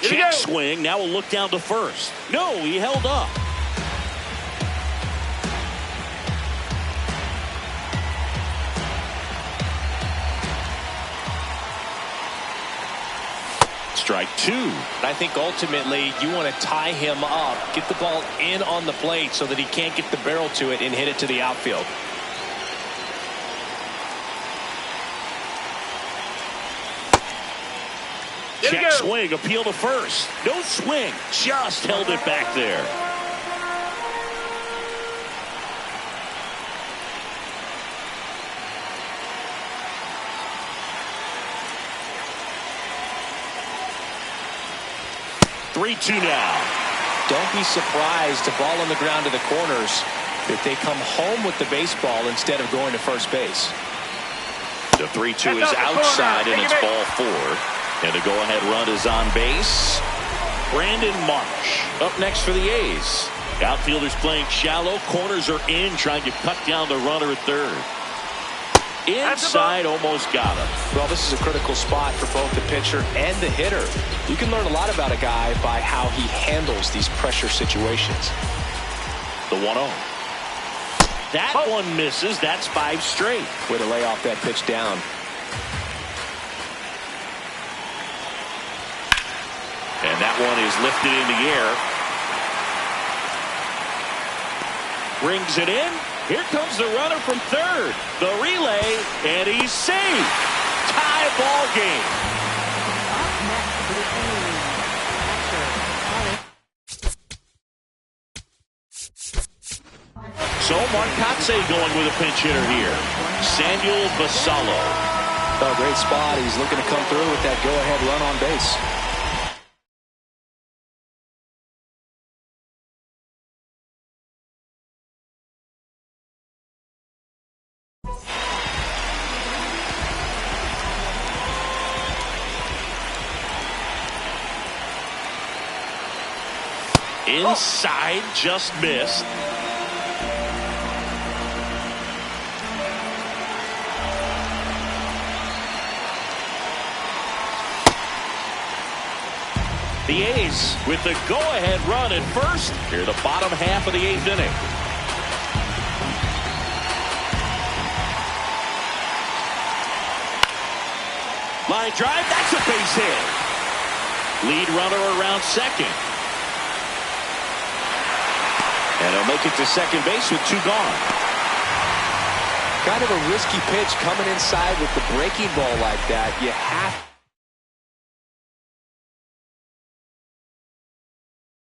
Check swing. Now we'll look down to first. No, he held up. Strike two. I think ultimately you want to tie him up, get the ball in on the plate so that he can't get the barrel to it and hit it to the outfield. Check swing, appeal to first. No swing, just held it back there. Three-two now. Don't be surprised, a ball on the ground to the corners, if they come home with the baseball instead of going to first base. The 3-2 is outside, and it's ball four. And the go-ahead run is on base. Brandon Marsh up next for the A's. Outfielders playing shallow. Corners are in, trying to cut down the runner at third. Inside, almost got him. Well, this is a critical spot for both the pitcher and the hitter. You can learn a lot about a guy by how he handles these pressure situations. The 1-0. That one misses. That's 5 straight. Way to lay off that pitch down. And that one is lifted in the air. Brings it in. Here comes the runner from third. The relay, and he's safe. Tie ball game. So Marcotte going with a pinch hitter here. Samuel Basallo. Oh, great spot. He's looking to come through with that go-ahead run on base. Inside, just missed. The A's with the go-ahead run at first here the bottom half of the 8th inning. Line drive, that's a base hit. Lead runner around second. And he'll make it to second base with 2 gone. Kind of a risky pitch coming inside with the breaking ball like that. You have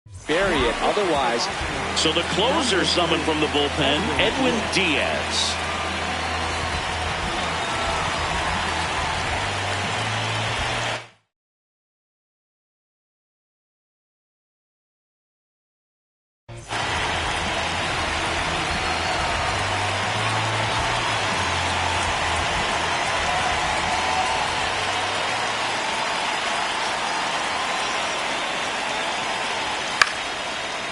to bury it, otherwise. So the closer summoned from the bullpen, Edwin Diaz.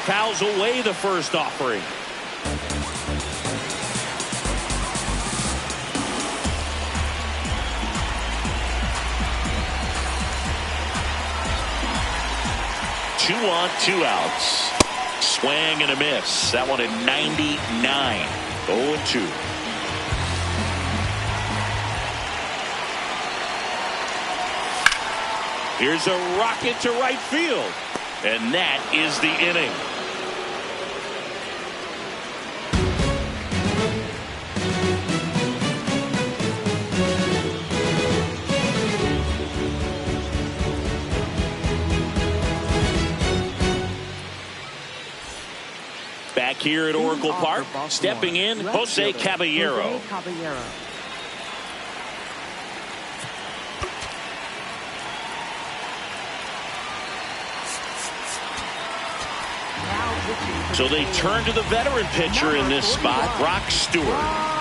Fouls away the first offering. Two on, 2 outs. Swing and a miss. That one at 99. 0-2. Here's a rocket to right field. And that is the inning. Back here at Oracle Park, stepping in, Jose Caballero. So they turn to the veteran pitcher in this spot, Brock Stewart.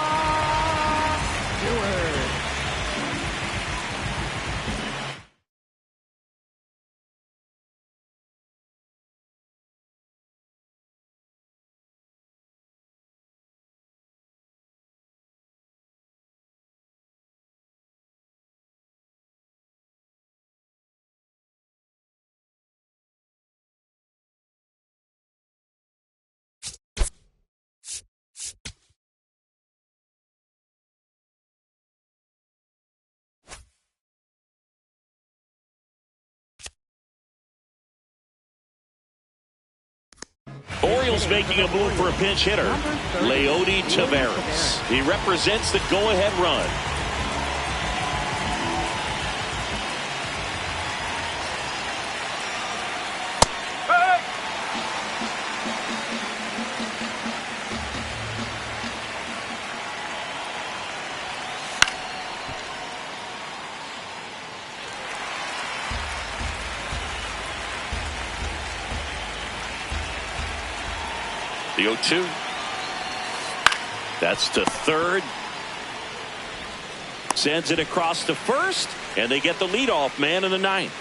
Orioles making a move for a pinch hitter, Leody Taveras. He represents the go-ahead run. The 0-2. That's to third. Sends it across to first, and they get the leadoff man in the 9th.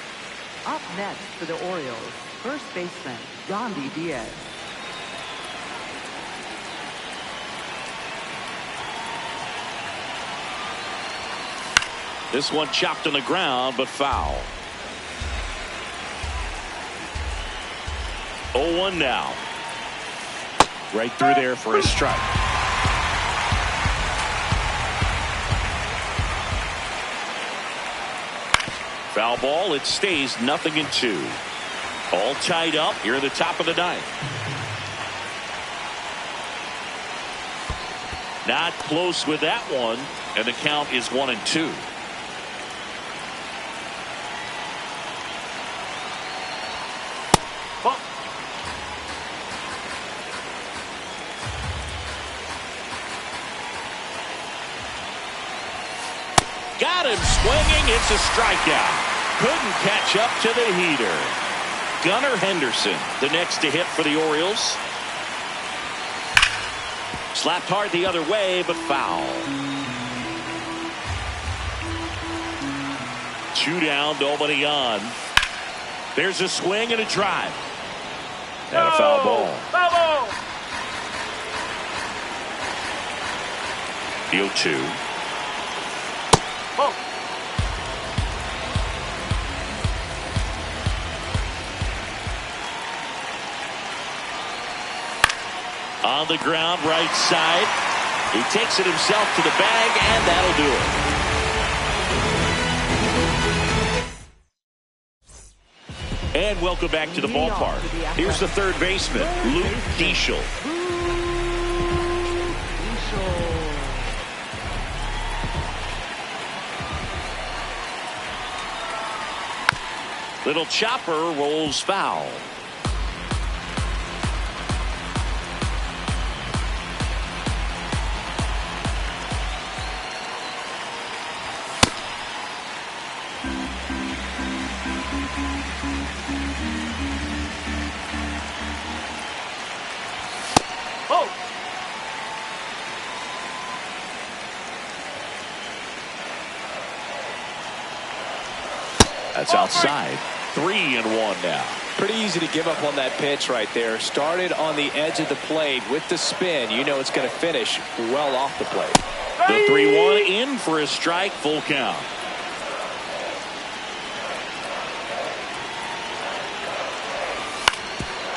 Up next for the Orioles, first baseman, Yandy Diaz. This one chopped on the ground, but foul. 0-1 now. Right through there for a strike. Foul ball. It stays 0-2. All tied up here at the top of the 9th. Not close with that one, and the count is 1-2. Got him swinging. It's a strikeout. Couldn't catch up to the heater. Gunnar Henderson, the next to hit for the Orioles. Slapped hard the other way, but foul. 2 down, nobody on. There's a swing and a drive. And a foul ball. Foul ball. 0-2. Ball. On the ground, right side. He takes it himself to the bag, and that'll do it. And welcome back to the ballpark. Here's the third baseman, Luke Diesel. Little chopper rolls foul. Oh. That's outside. 3-1 now. Pretty easy to give up on that pitch right there. Started on the edge of the plate with the spin. You know it's going to finish well off the plate. The 3-1 in for a strike, full count.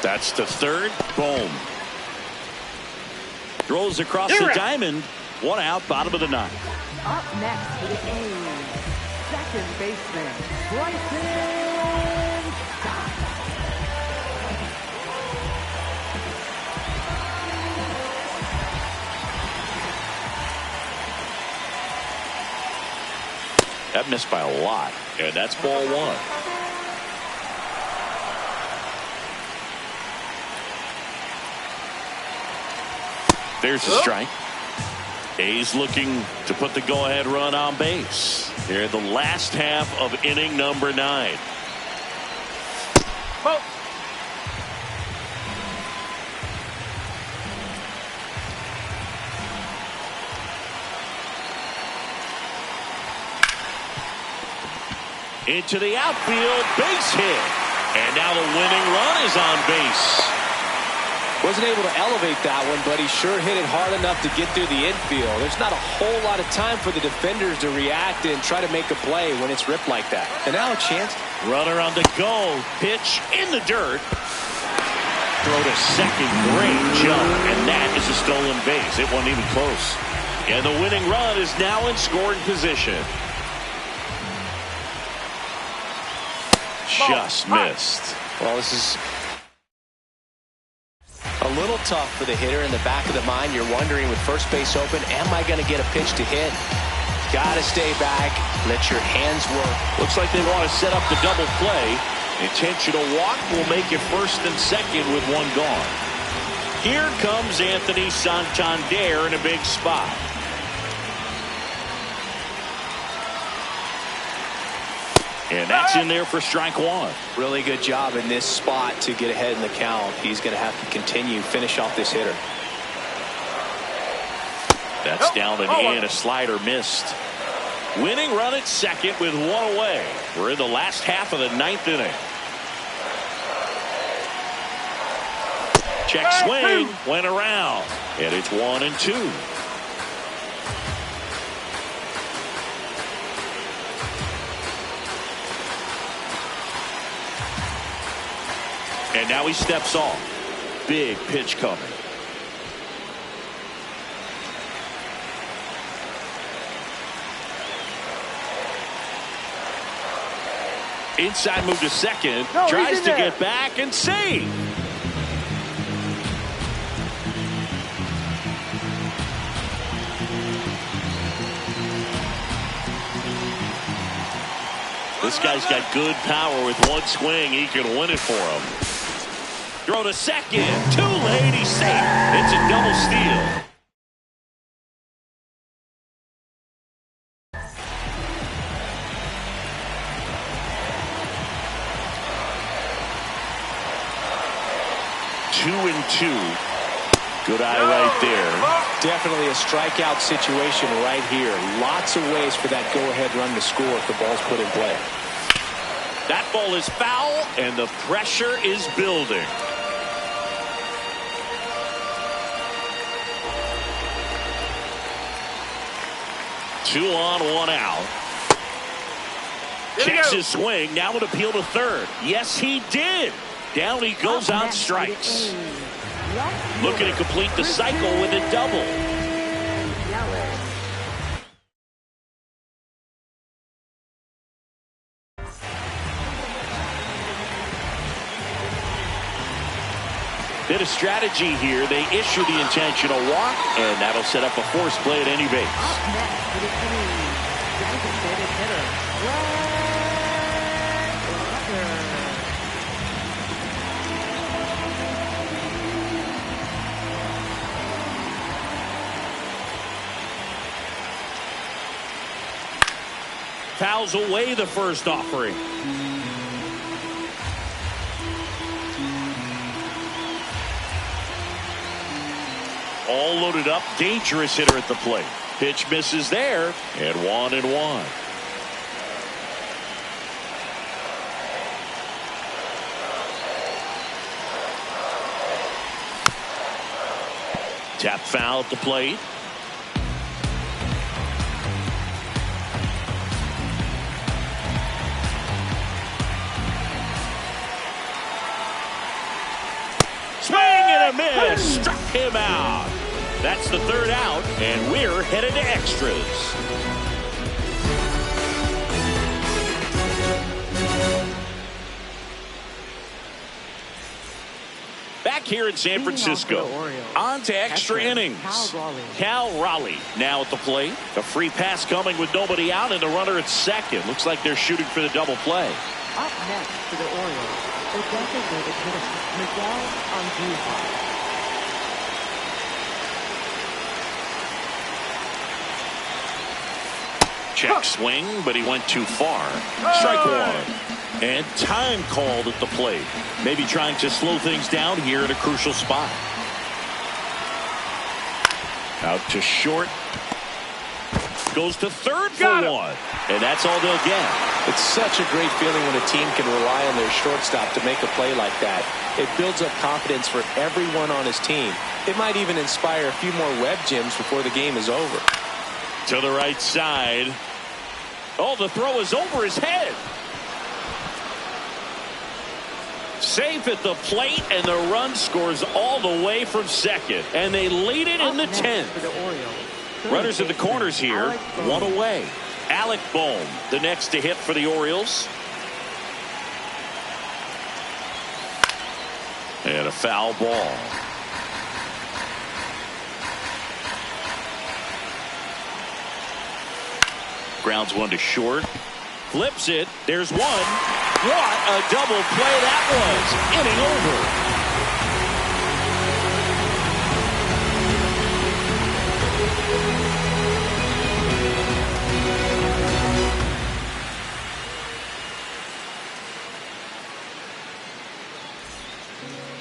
That's the third. Boom. Throws across the diamond. 1 out, bottom of the ninth. Up next for the A's, second baseman, Bryson Stott. That missed by a lot, and that's ball 1. There's the strike. A's looking to put the go-ahead run on base. Here in the last half of inning number 9. Oh. Into the outfield, base hit. And now the winning run is on base. Wasn't able to elevate that one, but he sure hit it hard enough to get through the infield. There's not a whole lot of time for the defenders to react and try to make a play when it's ripped like that. And now a chance. Runner on the go. Pitch in the dirt. Throw to second. Great jump. And that is a stolen base. It wasn't even close. And the winning run is now in scoring position. Just missed. Well, this is a little tough for the hitter. In the back of the mind, you're wondering with first base open, am I going to get a pitch to hit? Got to stay back. Let your hands work. Looks like they want to set up the double play. Intentional walk will make it first and second with 1 gone. Here comes Anthony Santander in a big spot. And that's in there for strike 1. Really good job in this spot to get ahead in the count. He's going to have to finish off this hitter. That's down and in. A slider missed. Winning run at second with 1 away. We're in the last half of the 9th inning. Check swing. Went around. And it's 1-2. And now he steps off. Big pitch coming. Inside move to second. Tries to get back and save. This guy's got good power. With 1 swing, he can win it for him. Throw to second. Too late. He's safe. It's a double steal. Two and 2. Good eye right there. Definitely a strikeout situation right here. Lots of ways for that go-ahead run to score if the ball's put in play. That ball is foul, and the pressure is building. 2 on, 1 out. Checks his swing. Now an appeal to third. Yes, he did. Down he goes on strikes. Looking to complete the cycle with a double. Bit of strategy here. They issue the intentional walk, and that'll set up a force play at any base. Up next for the A's, designated hitter, Fouls away the first offering. All loaded up, dangerous hitter at the plate. Pitch misses there, and 1-1. Tap foul at the plate. Swing and a miss. Struck him out. That's the third out, and we're headed to extras. Back here in San Francisco, on to extra innings. Cal Raleigh now at the plate. A free pass coming with nobody out and the runner at second. Looks like they're shooting for the double play. Up next for the Orioles, the designated hitter, Miguel Andujar. Check swing, but he went too far. Strike one. And time called at the plate. Maybe trying to slow things down here at a crucial spot. Out to short. Goes to third for one. And that's all they'll get. It's such a great feeling when a team can rely on their shortstop to make a play like that. It builds up confidence for everyone on his team. It might even inspire a few more web gems before the game is over. To the right side. Oh, the throw is over his head. Safe at the plate, and the run scores all the way from second. And they lead it in the 10th. Runners in the corners here, one away. Alec Bohm, the next to hit for the Orioles. And a foul ball. Grounds one to short. Flips it. There's one. What a double play that was. Inning over.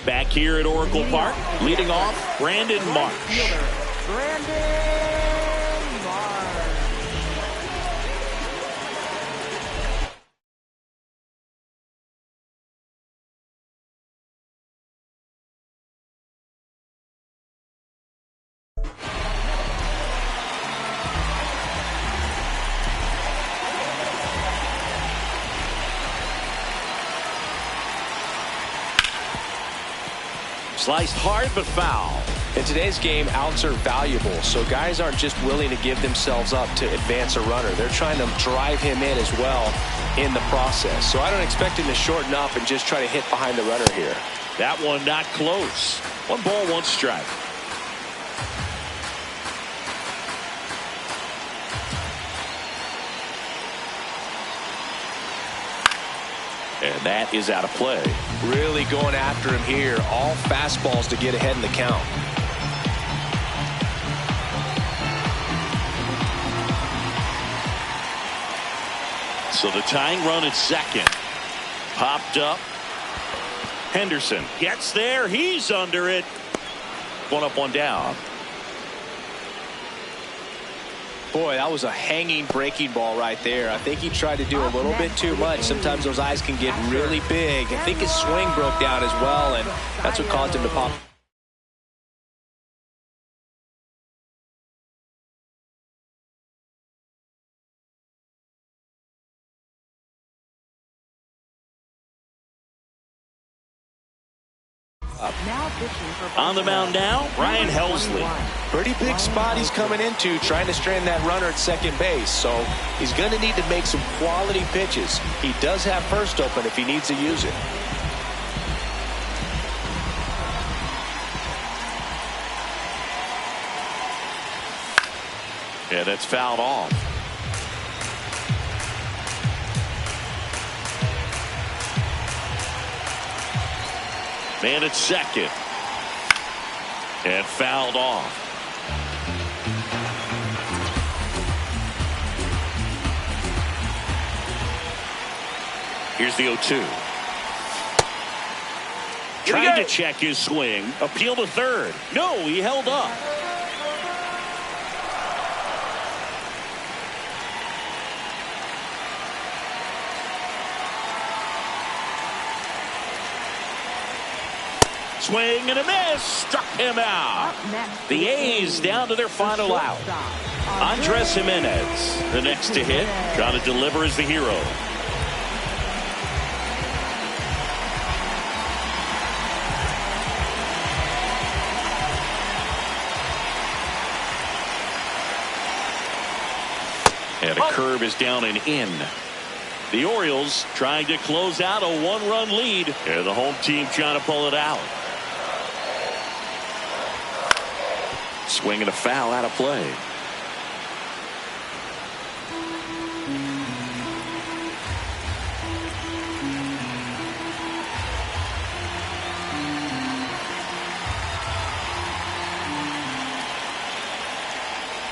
Back here at Oracle Park, leading off, Brandon Marsh. Sliced hard but foul. In today's game, outs are valuable, so guys aren't just willing to give themselves up to advance a runner. They're trying to drive him in as well in the process. So I don't expect him to shorten up and just try to hit behind the runner here. That one not close. 1 ball, 1 strike. And that is out of play. Really going after him here. All fastballs to get ahead in the count. So the tying run at second. Popped up. Henderson gets there. He's under it. 1 up, 1 down. Boy, that was a hanging breaking ball right there. I think he tried to do a little bit too much. Sometimes those eyes can get really big. I think his swing broke down as well, and that's what caused him to pop. On the mound now, Ryan Helsley. Pretty big spot he's coming into, trying to strand that runner at second base. So he's going to need to make some quality pitches. He does have first open if he needs to use it. Yeah, that's fouled off. Man at second. And fouled off. Here's the 0-2. Trying to check his swing. Appeal to third. No, he held up. Swing and a miss. Struck him out. The A's down to their final out. Andres Jimenez, the next to hit, trying to deliver as the hero. And a curve is down and in. The Orioles trying to close out a one-run lead. And the home team trying to pull it out. Swing and a foul out of play.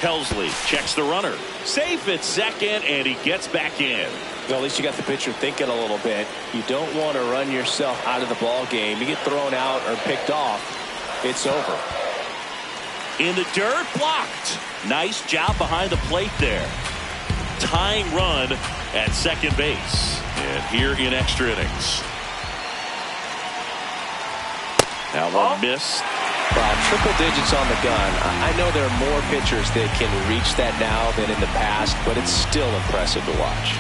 Helsley checks the runner. Safe at second, and he gets back in. Well, at least you got the pitcher thinking a little bit. You don't want to run yourself out of the ball game. You get thrown out or picked off, it's over. In the dirt, blocked. Nice job behind the plate there. Tying run at second base. And here in extra innings. Now one missed. Triple digits on the gun. I know there are more pitchers that can reach that now than in the past, but it's still impressive to watch.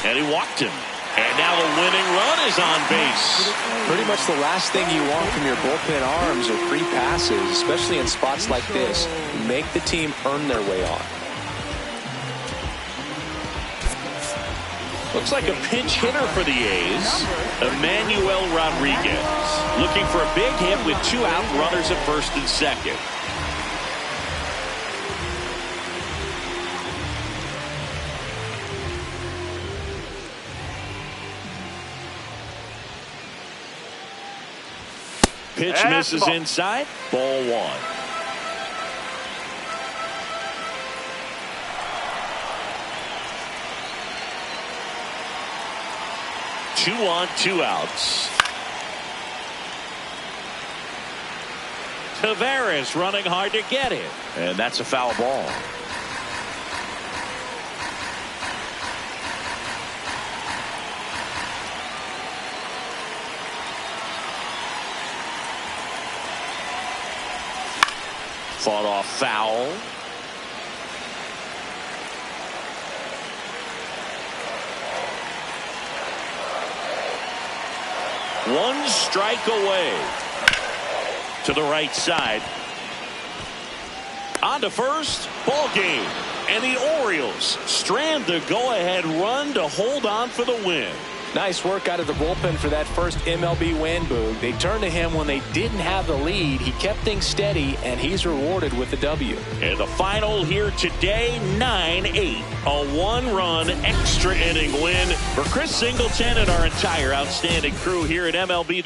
And he walked him. And now the winning run is on base. Pretty much the last thing you want from your bullpen arms are free passes, especially in spots like this. Make the team earn their way on. Looks like a pinch hitter for the A's. Emmanuel Rodriguez looking for a big hit with 2 out, runners at first and second. Pitch misses inside. Ball 1. Two on, 2 outs. Tavares running hard to get it. And that's a foul ball. Fought off foul. One strike away. To the right side. On to first. Ball game. And the Orioles strand the go-ahead run to hold on for the win. Nice work out of the bullpen for that first MLB win, Boog. They turned to him when they didn't have the lead. He kept things steady, and he's rewarded with the W. And the final here today, 9-8. A one-run extra inning win for Chris Singleton and our entire outstanding crew here at MLB.